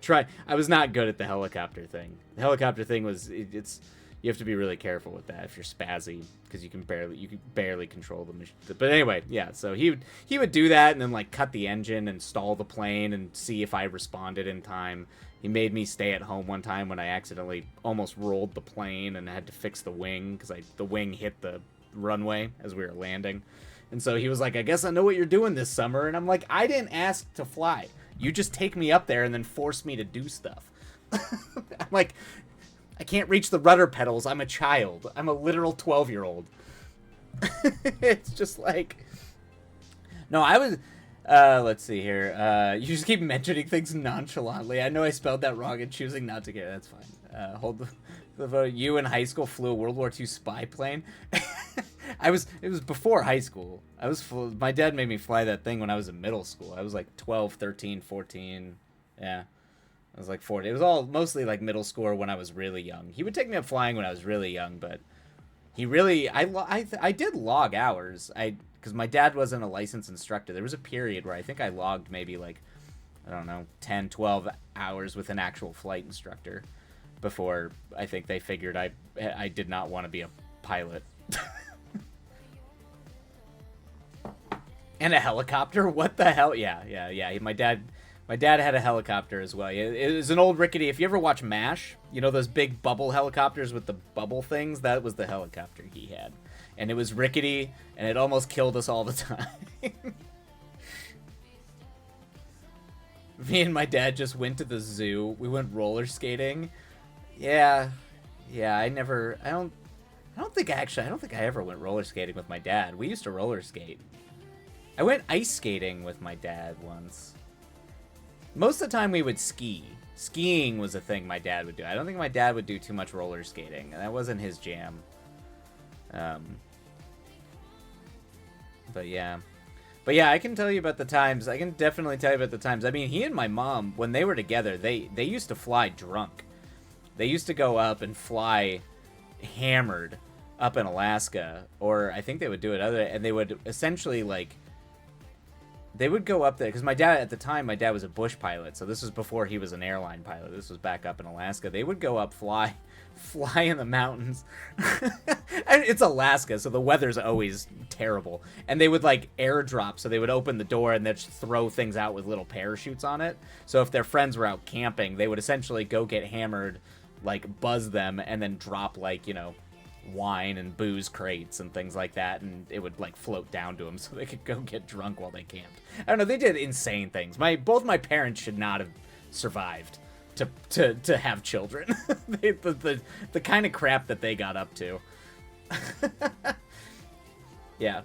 try. I was not good at the helicopter thing. The helicopter thing was it's you have to be really careful with that if you're spazzy, because you can barely control the machine. But anyway, yeah. So he would do that and then like cut the engine and stall the plane and see if I responded in time. He made me stay at home one time when I accidentally almost rolled the plane and had to fix the wing because the wing hit the runway as we were landing. And so he was like, I guess I know what you're doing this summer. And I'm like, I didn't ask to fly. You just take me up there and then force me to do stuff. I'm like, I can't reach the rudder pedals. I'm a child. I'm a literal 12-year-old. It's just like... No, I was... let's see here. You just keep mentioning things nonchalantly. I know I spelled that wrong and choosing not to get it. That's fine. Hold the vote. You in high school flew a World War II spy plane? It was before high school. My dad made me fly that thing when I was in middle school. I was like 12, 13, 14. Yeah. I was like 40. It was all mostly like middle school or when I was really young. He would take me up flying when I was really young, but he really... I did log hours. Because my dad wasn't a licensed instructor. There was a period where I think I logged maybe like, I don't know, 10, 12 hours with an actual flight instructor before I think they figured I did not want to be a pilot. And a helicopter? What the hell? Yeah. My dad had a helicopter as well. It was an old rickety. If you ever watch MASH, you know those big bubble helicopters with the bubble things? That was the helicopter he had. And it was rickety, and it almost killed us all the time. Me and my dad just went to the zoo. We went roller skating. Yeah, I don't think I ever went roller skating with my dad. We used to roller skate. I went ice skating with my dad once. Most of the time we would ski. Skiing was a thing my dad would do. I don't think my dad would do too much roller skating. That wasn't his jam. But yeah, I can tell you about the times. I can definitely tell you about the times. I mean, he and my mom, when they were together, they used to fly drunk. They used to go up and fly hammered up in Alaska, or I think they would do it and they would essentially like, they would go up there because my dad was a bush pilot, so this was before he was an airline pilot. This was back up in Alaska. They would go up, fly in the mountains. And it's Alaska, so the weather's always terrible. And they would like airdrop, so they would open the door and they'd just throw things out with little parachutes on it. So if their friends were out camping, they would essentially go get hammered, like buzz them, and then drop like, you know, wine and booze crates and things like that, and it would like float down to them so they could go get drunk while they camped. I don't know, they did insane things. Both my parents should not have survived to have children. The kind of crap that they got up to. Yeah.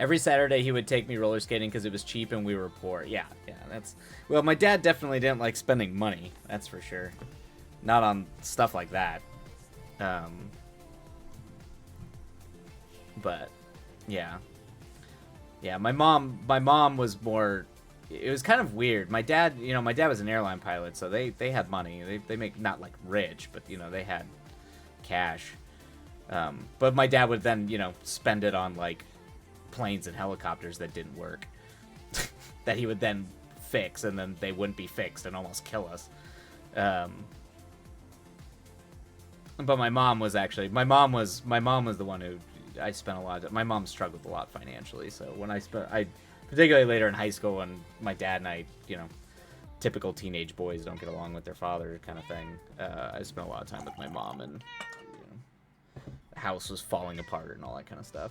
Every Saturday he would take me roller skating because it was cheap and we were poor. Yeah, well, my dad definitely didn't like spending money, that's for sure. Not on stuff like that. But yeah, my mom was more, it was kind of weird. My dad was an airline pilot, so they had money. They make, not like rich, but you know, they had cash. But my dad would then, you know, spend it on like planes and helicopters that didn't work that he would then fix, and then they wouldn't be fixed and almost kill us. But my mom was the one who I spent a lot of, my mom struggled a lot financially, so when particularly later in high school when my dad and I, you know, typical teenage boys don't get along with their father kind of thing, I spent a lot of time with my mom, and you know, the house was falling apart and all that kind of stuff.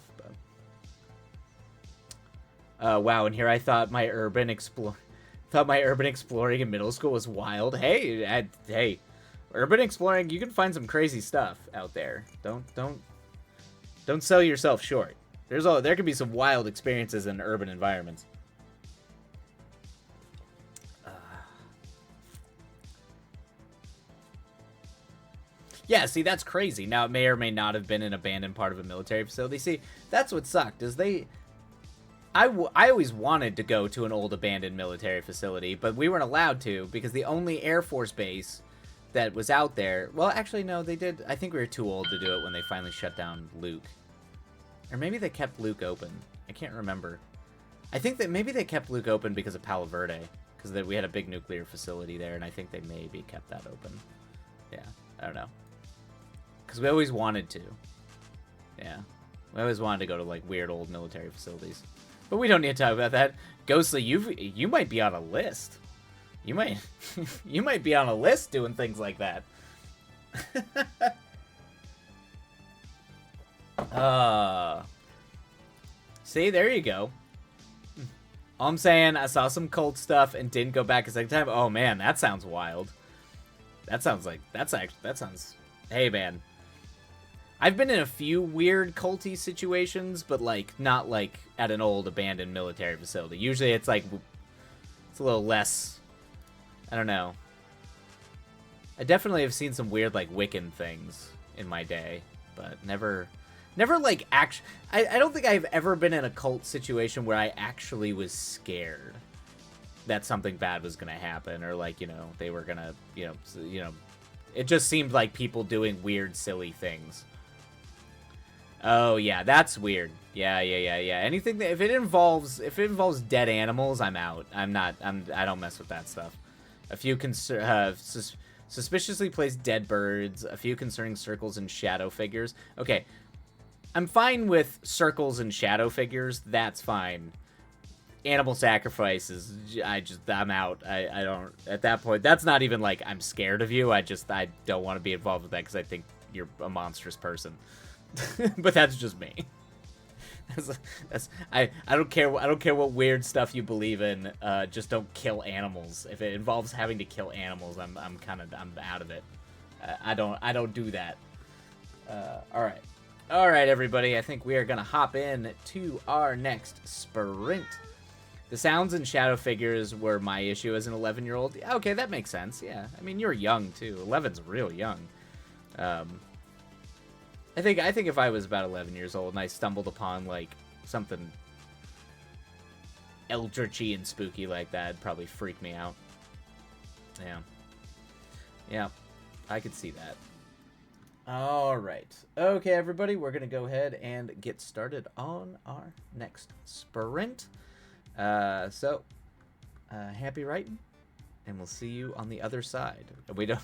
But wow, and here I thought my urban exploring in middle school was wild. Hey, urban exploring, you can find some crazy stuff out there. Don't Don't sell yourself short. There can be some wild experiences in urban environments. Yeah, see, that's crazy. Now, it may or may not have been an abandoned part of a military facility. See, that's what sucked, is I always wanted to go to an old abandoned military facility, but we weren't allowed to because the only Air Force base that was out there... Well, actually, no, they did... I think we were too old to do it when they finally shut down Luke. Or maybe they kept Luke open. I can't remember. I think that maybe they kept Luke open because of Palo Verde, because we had a big nuclear facility there, and I think they maybe kept that open. Yeah, I don't know. Because we always wanted to. Yeah. We always wanted to go to, like, weird old military facilities. But we don't need to talk about that. Ghostly, you might be on a list. You might you might be on a list doing things like that. See, there you go. All I'm saying, I saw some cult stuff and didn't go back a second time. Oh man, that sounds wild. That sounds like hey man. I've been in a few weird culty situations, but like not like at an old abandoned military facility. Usually it's like it's a little less, I don't know. I definitely have seen some weird like Wiccan things in my day, but never like I don't think I've ever been in a cult situation where I actually was scared that something bad was going to happen, or like, you know, they were going to, you know, it just seemed like people doing weird silly things. Oh yeah, that's weird. Yeah. Anything that if it involves dead animals, I'm out. I don't mess with that stuff. A few suspiciously placed dead birds, a few concerning circles and shadow figures. Okay. I'm fine with circles and shadow figures. That's fine. Animal sacrifices, I'm out. I don't, at that point, that's not even like I'm scared of you. I don't want to be involved with that because I think you're a monstrous person. But that's just me. I don't care what weird stuff you believe in. Just don't kill animals. If it involves having to kill animals, I'm out of it. I don't do that. All right, everybody. I think we are gonna hop in to our next sprint. The sounds and shadow figures were my issue as an 11-year-old. Okay, that makes sense. Yeah, I mean you're young too. 11's real young. I think if I was about 11 years old and I stumbled upon like something eldritchy and spooky like that, it'd probably freak me out. Yeah, I could see that. All right. Okay, everybody, we're going to go ahead and get started on our next sprint. So, happy writing, and we'll see you on the other side. We don't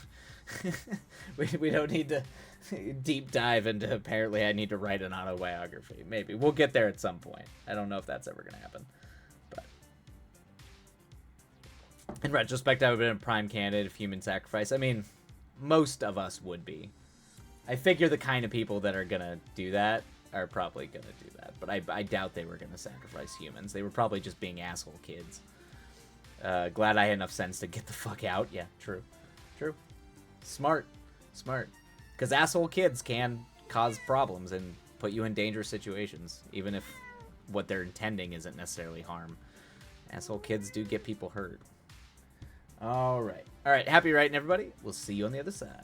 we don't need to deep dive into apparently I need to write an autobiography. Maybe. We'll get there at some point. I don't know if that's ever going to happen. But in retrospect, I would have been a prime candidate of human sacrifice. I mean, most of us would be. I figure the kind of people that are going to do that are probably going to do that. But I doubt they were going to sacrifice humans. They were probably just being asshole kids. Glad I had enough sense to get the fuck out. Yeah, true. Smart. Because asshole kids can cause problems and put you in dangerous situations, even if what they're intending isn't necessarily harm. Asshole kids do get people hurt. All right. Happy writing, everybody. We'll see you on the other side.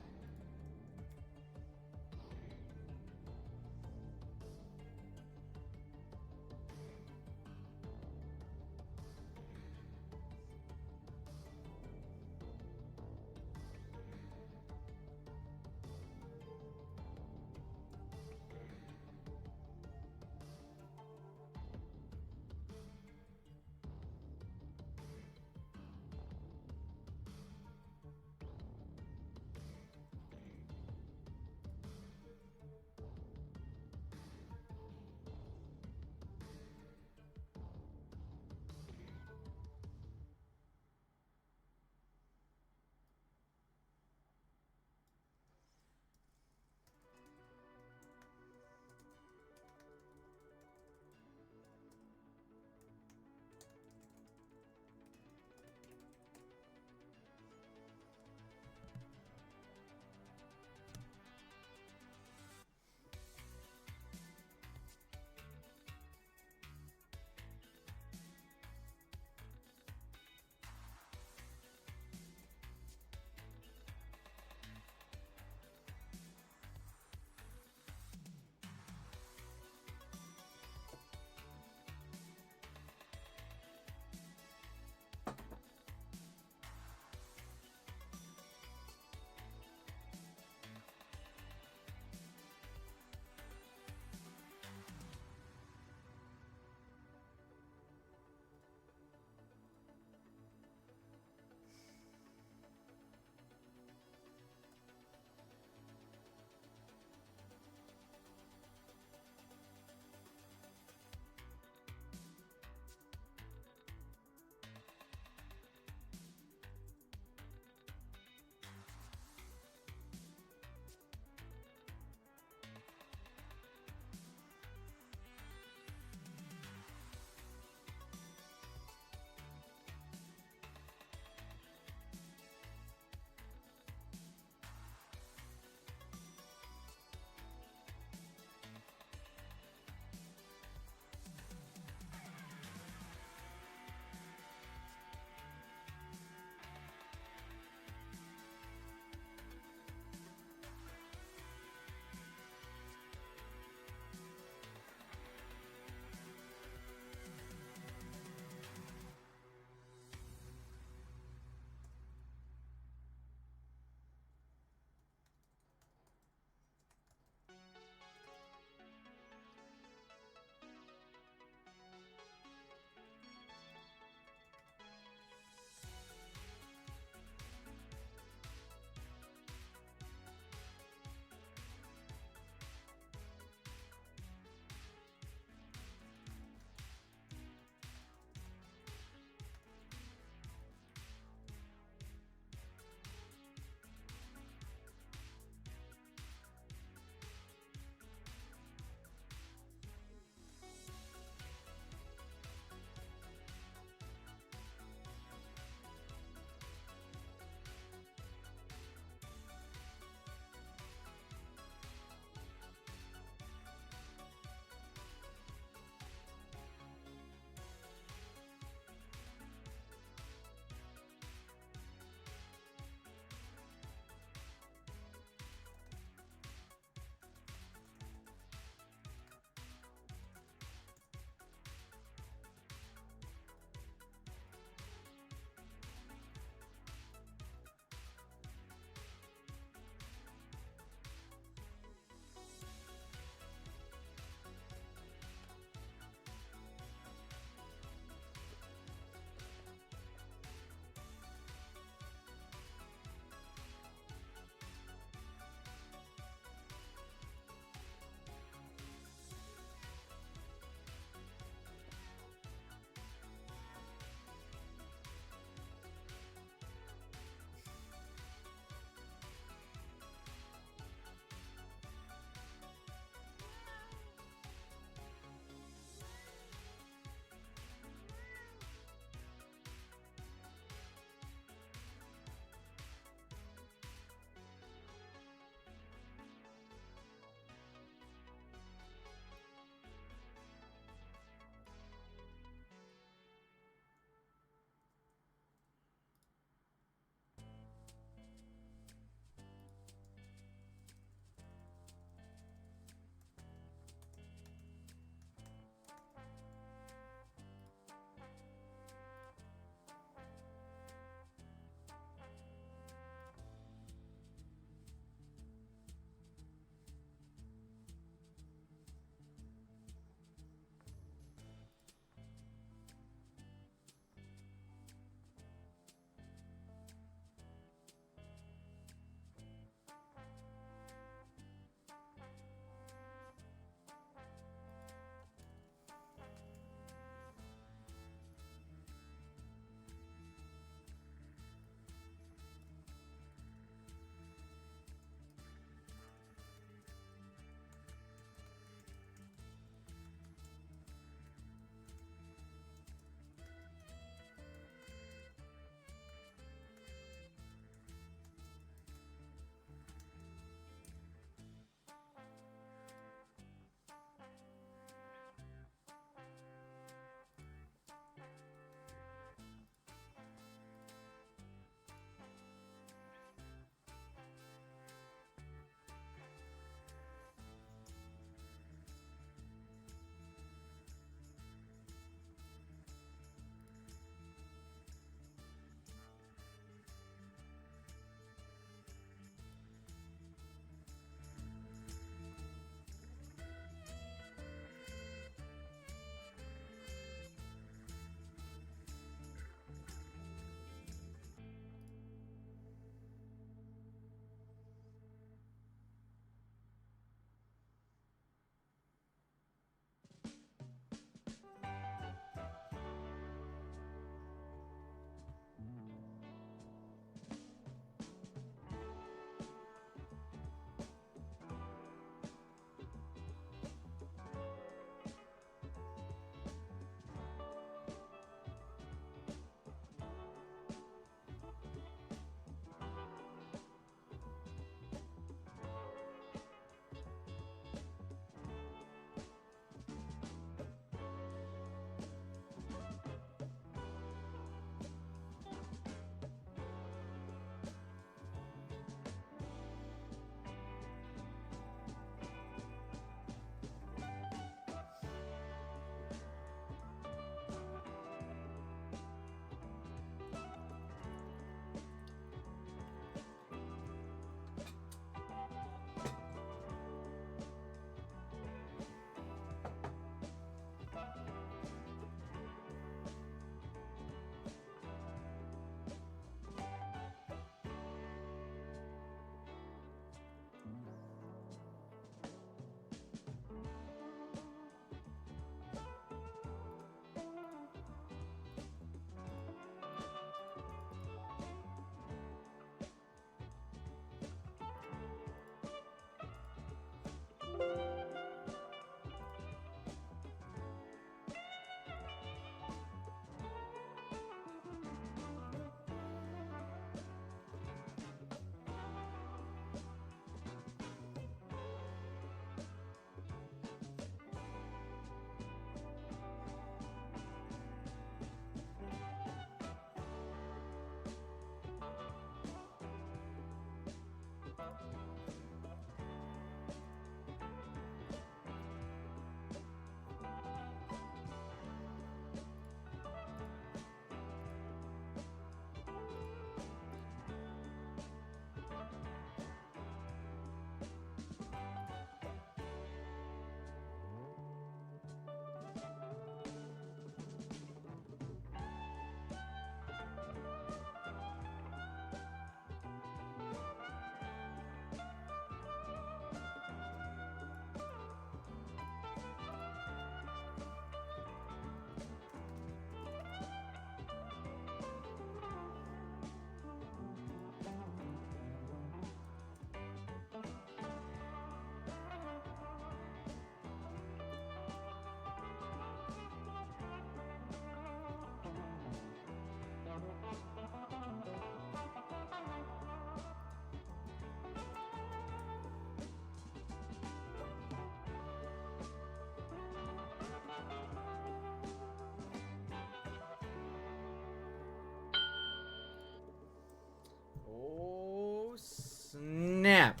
snap.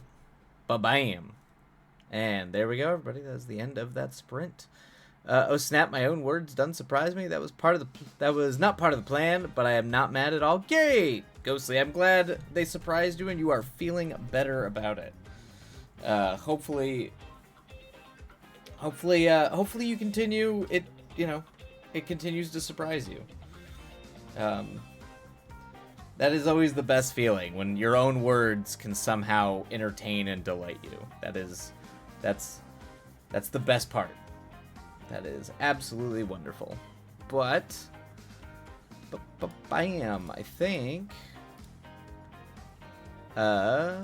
Ba-bam. And there we go, everybody. That's the end of that sprint. Oh snap! My own words done surprise me. That was not part of the plan, but I am not mad at all. Yay, Ghostly! I'm glad they surprised you, and you are feeling better about it. Hopefully you continue it. You know, it continues to surprise you. That is always the best feeling, when your own words can somehow entertain and delight you. That's the best part. That is absolutely wonderful. But bam, I think that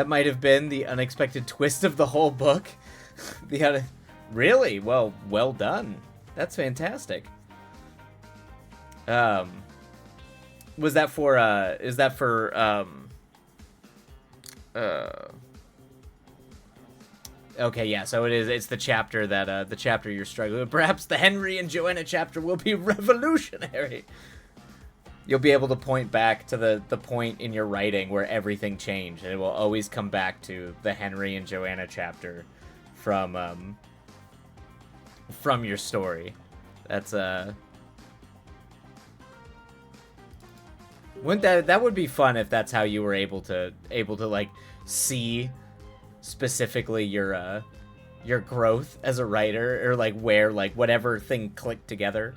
might have been the unexpected twist of the whole book. Really? Well done. That's fantastic. Was that for is that for okay, yeah, so it's the chapter that the chapter you're struggling with. Perhaps the Henry and Joanna chapter will be revolutionary. You'll be able to point back to the point in your writing where everything changed, and it will always come back to the Henry and Joanna chapter from your story. That's wouldn't that would be fun if that's how you were able to like see specifically your growth as a writer, or like where like whatever thing clicked together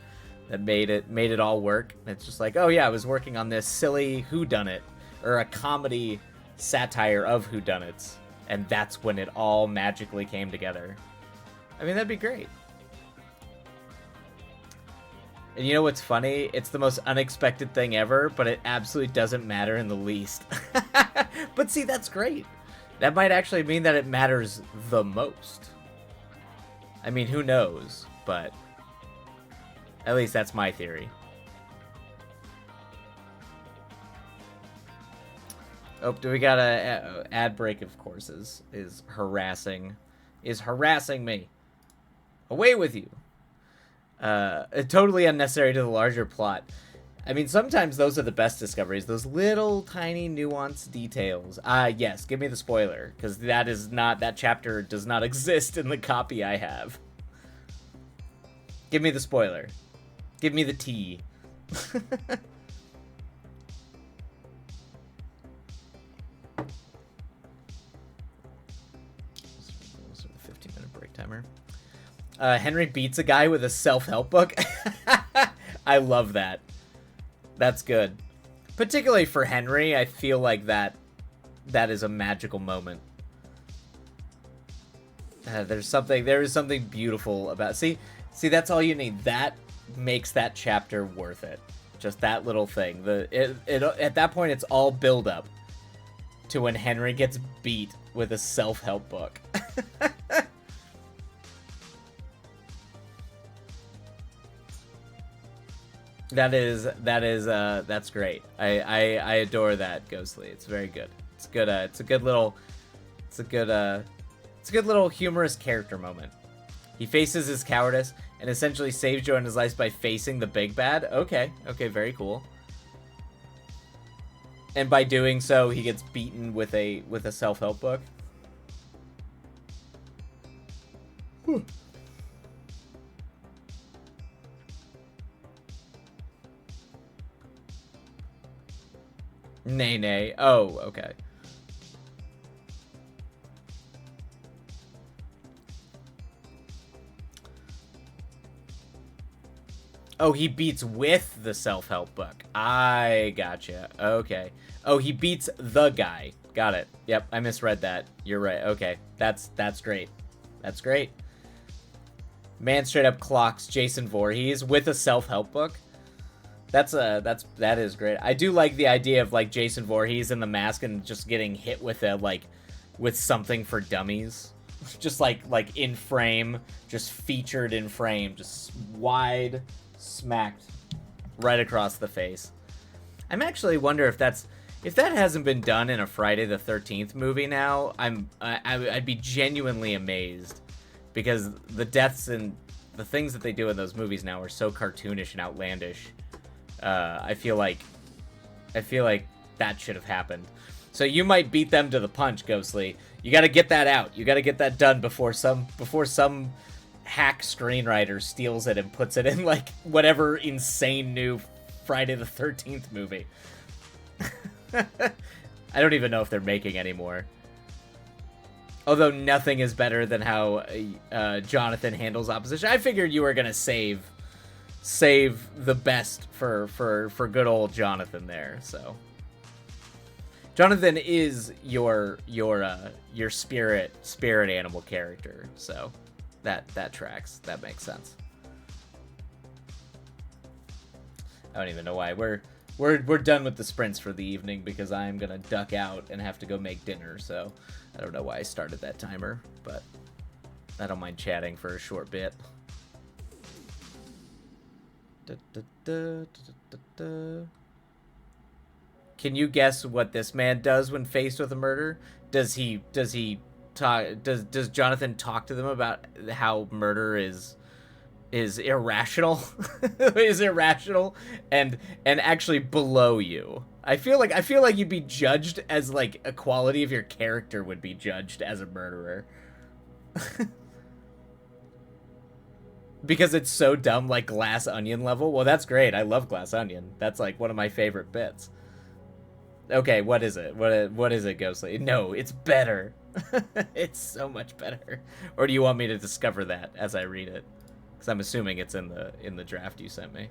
that made it all work. It's just like, oh yeah, I was working on this silly whodunit, or a comedy satire of whodunits, and that's when it all magically came together. I mean, that'd be great. And you know what's funny? It's the most unexpected thing ever, but it absolutely doesn't matter in the least. But see, that's great. That might actually mean that it matters the most. I mean, who knows? But at least that's my theory. Oh, do we got a ad break? Of course, is harassing me. Away with you. Totally unnecessary to the larger plot. I mean, sometimes those are the best discoveries. Those little tiny nuanced details. Yes, give me the spoiler, because that chapter does not exist in the copy I have. Give me the spoiler. Give me the tea. Those are the 15-minute break timer. Henry beats a guy with a self-help book. I love that. That's good. Particularly for Henry, I feel like that is a magical moment. There is something beautiful about... See, that's all you need. That makes that chapter worth it. Just that little thing. At that point, it's all build up to when Henry gets beat with a self-help book. That's great. I adore that, Ghostly. It's very good. It's good. It's a good little humorous character moment. He faces his cowardice and essentially saves Joanna's life by facing the big bad. Okay, very cool. And by doing so, he gets beaten with a self-help book. Whew. Nay. Oh, okay. Oh, he beats with the self-help book. I gotcha. Okay. Oh, he beats the guy. Got it. Yep, I misread that. You're right. Okay. That's great. That's great. Man straight up clocks Jason Voorhees with a self-help book. That is great. I do like the idea of like Jason Voorhees in the mask and just getting hit with with something for dummies, just like in frame, just featured in frame, just wide smacked right across the face. I'm actually wonder if that hasn't been done in a Friday the 13th movie now. I'd be genuinely amazed, because the deaths and the things that they do in those movies now are so cartoonish and outlandish. I feel like that should have happened. So you might beat them to the punch, Ghostly. You got to get that out. You got to get that done before some hack screenwriter steals it and puts it in like whatever insane new Friday the 13th movie. I don't even know if they're making anymore. Although nothing is better than how Jonathan handles opposition. I figured you were gonna save the best for good old Jonathan there. So Jonathan is your spirit animal character. So that tracks. That makes sense. I don't even know why we're done with the sprints for the evening because I'm gonna duck out and have to go make dinner. So I don't know why I started that timer, but I don't mind chatting for a short bit. Can you guess what this man does when faced with a murder? Does Jonathan talk to them about how murder is irrational? Is irrational and actually below you? I feel like you'd be judged as like a quality of your character would be judged as a murderer. Because it's so dumb, like Glass Onion level. Well, that's great. I love Glass Onion. That's like one of my favorite bits. Okay, what is it? What is it, Ghostly? No, it's better. It's so much better. Or do you want me to discover that as I read it? Because I'm assuming it's in the draft you sent me.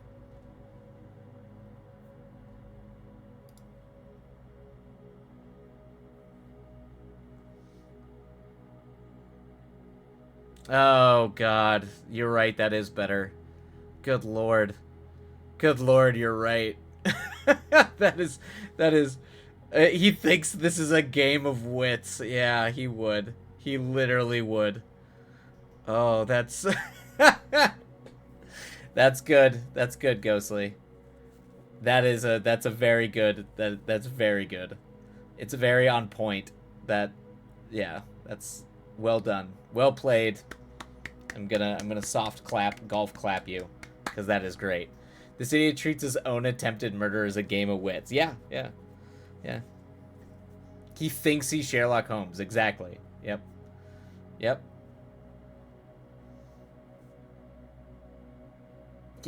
Oh God, you're right. That is better. Good Lord, you're right. that is. He thinks this is a game of wits. Yeah, he would. He literally would. Oh, that's that's good. That's good, Ghostly. That's a very good. That's very good. It's very on point. Yeah, that's well done. Well played. I'm gonna soft clap, golf clap you, because that is great. This idiot treats his own attempted murder as a game of wits. Yeah. He thinks he's Sherlock Holmes. Exactly. Yep.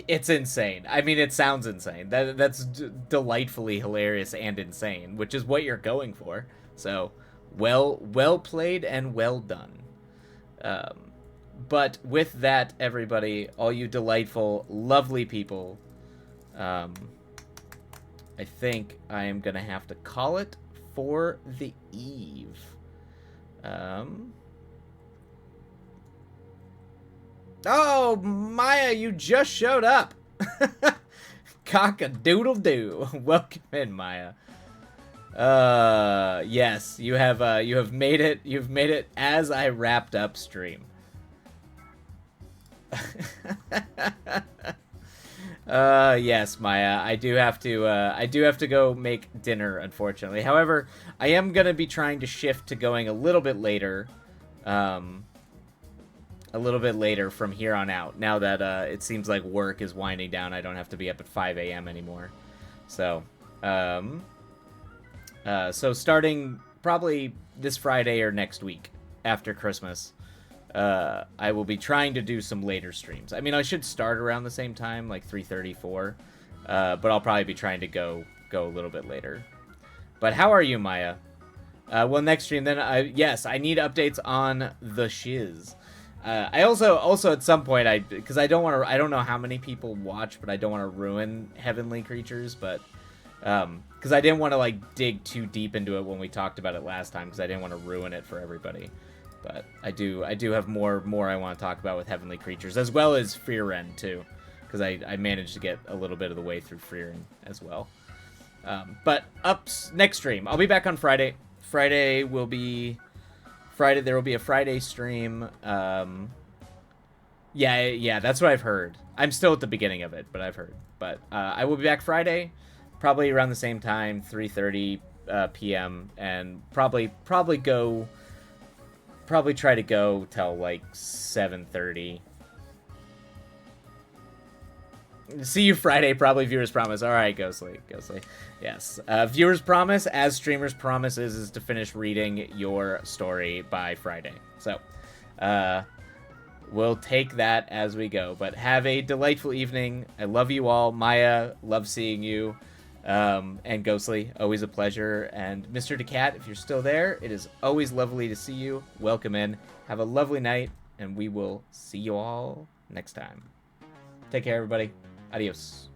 It's insane. I mean, it sounds insane. That's delightfully hilarious and insane, which is what you're going for. So, well played and well done. But with that, everybody, all you delightful, lovely people, I think I am gonna have to call it for the eve. Oh, Maya, you just showed up. Cock-a-doodle-doo. Welcome in, Maya. Yes, you have made it. You've made it as I wrapped up stream. Yes, Maya, I do have to go make dinner, unfortunately. However, I am gonna be trying to shift to going a little bit later, from here on out. Now that it seems like work is winding down, I don't have to be up at 5 a.m. anymore. So, so starting probably this Friday or next week after Christmas, I will be trying to do some later streams. I mean, I should start around the same time, like 3:34, but I'll probably be trying to go a little bit later. But how are you, Maya? Well, next stream then. Yes, I need updates on the shiz. I also at some point because I don't know how many people watch, but I don't want to ruin Heavenly Creatures, but because I didn't want to like dig too deep into it when we talked about it last time, because I didn't want to ruin it for everybody. But I do have more I want to talk about with Heavenly Creatures, as well as Frieren too, because I managed to get a little bit of the way through Frieren as well. But next stream, I'll be back on Friday. There will be a Friday stream. Yeah, that's what I've heard. I'm still at the beginning of it, but I've heard. But I will be back Friday, probably around the same time, 3:30 p.m. and probably try to go till like 7:30. See you Friday, probably viewers promise. All right, Ghostly. Yes. Viewers promise, as streamers promises, is to finish reading your story by Friday. So, we'll take that as we go. But have a delightful evening. I love you all. Maya, love seeing you. And Ghostly, always a pleasure. And Mr. DeCat, if you're still there, it is always lovely to see you. Welcome in. Have a lovely night, and we will see you all next time. Take care, everybody. Adios.